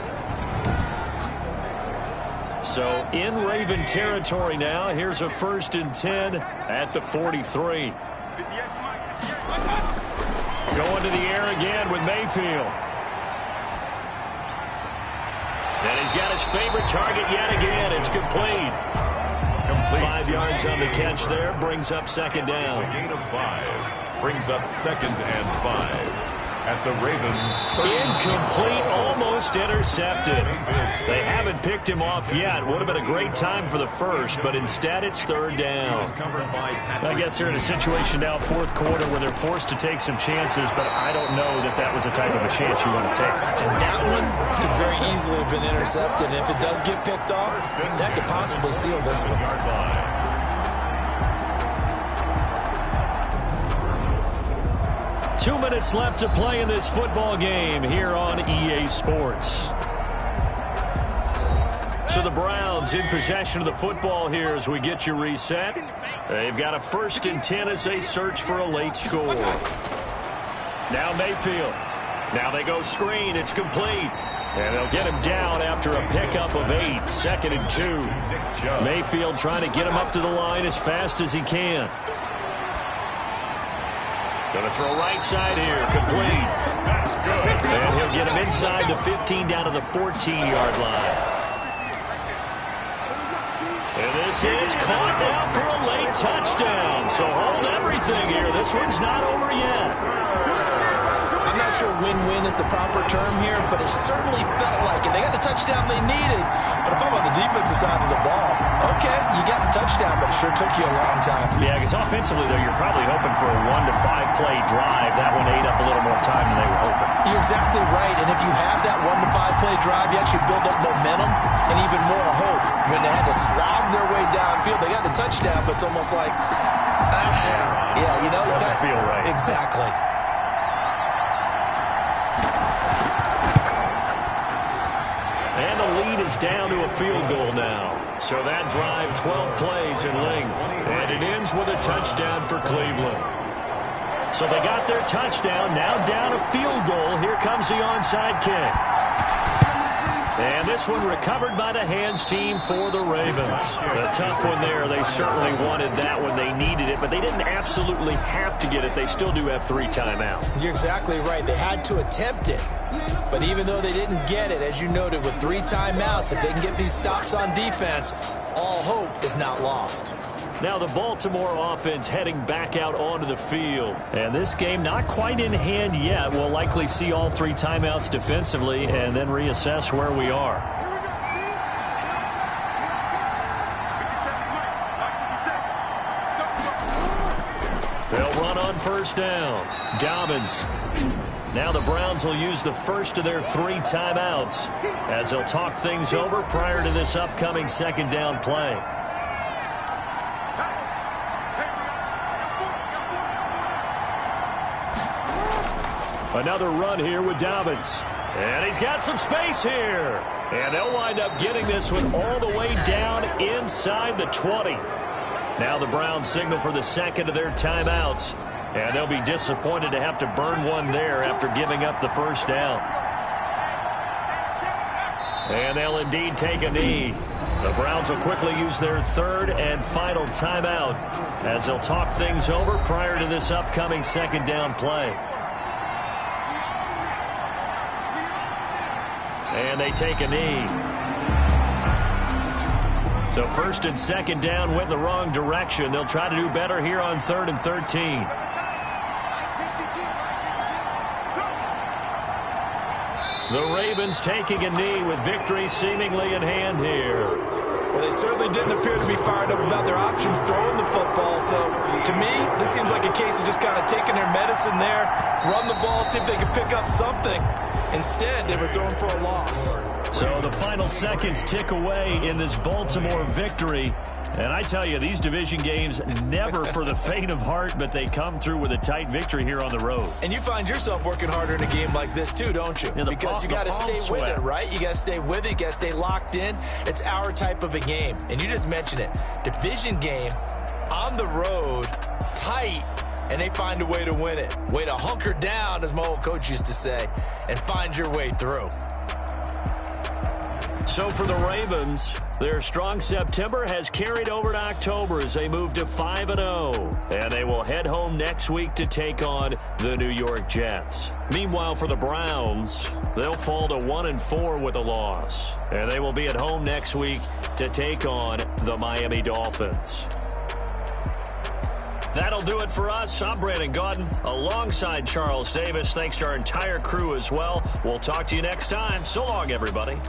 So in Raven territory now, here's a 1st and 10 at the 43. Going to the air again with Mayfield. And he's got his favorite target yet again. It's complete. 5 yards on the catch there. Brings up 2nd down. A gain of 5. Brings up 2nd and 5. At the Ravens. Incomplete, almost intercepted. They haven't picked him off yet. Would have been a great time for the first, but instead it's 3rd down. I guess they're in a situation now, 4th quarter, where they're forced to take some chances, but I don't know that that was the type of a chance you want to take. And that one could very easily have been intercepted. And if it does get picked off, that could possibly seal this one. 2 minutes left to play in this football game here on EA Sports. So the Browns in possession of the football here as we get you reset. They've got a 1st and 10 as they search for a late score. Now Mayfield. Now they go screen. It's complete. And they'll get him down after a pickup of 8. 2nd and 2. Mayfield trying to get him up to the line as fast as he can. Going to throw right side here. Complete. That's good. And he'll get him inside the 15 down to the 14-yard line. And this is caught now for a late touchdown. So hold everything here. This one's not over yet. I'm not sure win-win is the proper term here, but it certainly felt like it. They got the touchdown they needed. But if I'm on the defensive side of the ball, okay, you got the touchdown, but it sure took you a long time. Yeah, because offensively, though, you're probably hoping for a 1 to 5 play drive. That one ate up a little more time than they were hoping. You're exactly right. And if you have that 1 to 5 play drive, you actually build up momentum and even more hope. When they had to slog their way downfield, they got the touchdown, but it's almost like, yeah, you know. Doesn't feel right. Exactly. And the lead is down to a field goal now. So that drive, 12 plays in length. And it ends with a touchdown for Cleveland. So they got their touchdown, now down a field goal. Here comes the onside kick. And this one recovered by the hands team for the Ravens. A tough one there. They certainly wanted that when they needed it, but they didn't absolutely have to get it. They still do have 3 timeouts. You're exactly right. They had to attempt it. But even though they didn't get it, as you noted, with 3 timeouts, if they can get these stops on defense, all hope is not lost. Now the Baltimore offense heading back out onto the field. And this game not quite in hand yet. We'll likely see all 3 timeouts defensively and then reassess where we are. They'll run on 1st down. Dobbins. Now the Browns will use the first of their 3 timeouts as they'll talk things over prior to this upcoming 2nd down play. Another run here with Dobbins. And he's got some space here. And they'll wind up getting this one all the way down inside the 20. Now the Browns signal for the 2nd of their timeouts. And they'll be disappointed to have to burn one there after giving up the 1st down. And they'll indeed take a knee. The Browns will quickly use their 3rd and final timeout as they'll talk things over prior to this upcoming 2nd down play. And they take a knee. So 1st and 2nd down went in the wrong direction. They'll try to do better here on 3rd and 13. The Ravens taking a knee with victory seemingly in hand here. Well, they certainly didn't appear to be fired up about their options throwing the football. So, to me, this seems like a case of just kind of taking their medicine there, run the ball, see if they can pick up something. Instead, they were throwing for a loss. So the final seconds tick away in this Baltimore victory. And I tell you, these division games, never for the faint of heart, but they come through with a tight victory here on the road. And you find yourself working harder in a game like this too, don't you? Yeah, because you got to stay with it, right? You got to stay with it. You got to stay locked in. It's our type of a game. And you just mentioned it. Division game, on the road, tight, and they find a way to win it. Way to hunker down, as my old coach used to say, and find your way through. So for the Ravens, their strong September has carried over to October as they move to 5-0. And they will head home next week to take on the New York Jets. Meanwhile, for the Browns, they'll fall to 1-4 with a loss. And they will be at home next week to take on the Miami Dolphins. That'll do it for us. I'm Brandon Gaudin alongside Charles Davis. Thanks to our entire crew as well. We'll talk to you next time. So long, everybody.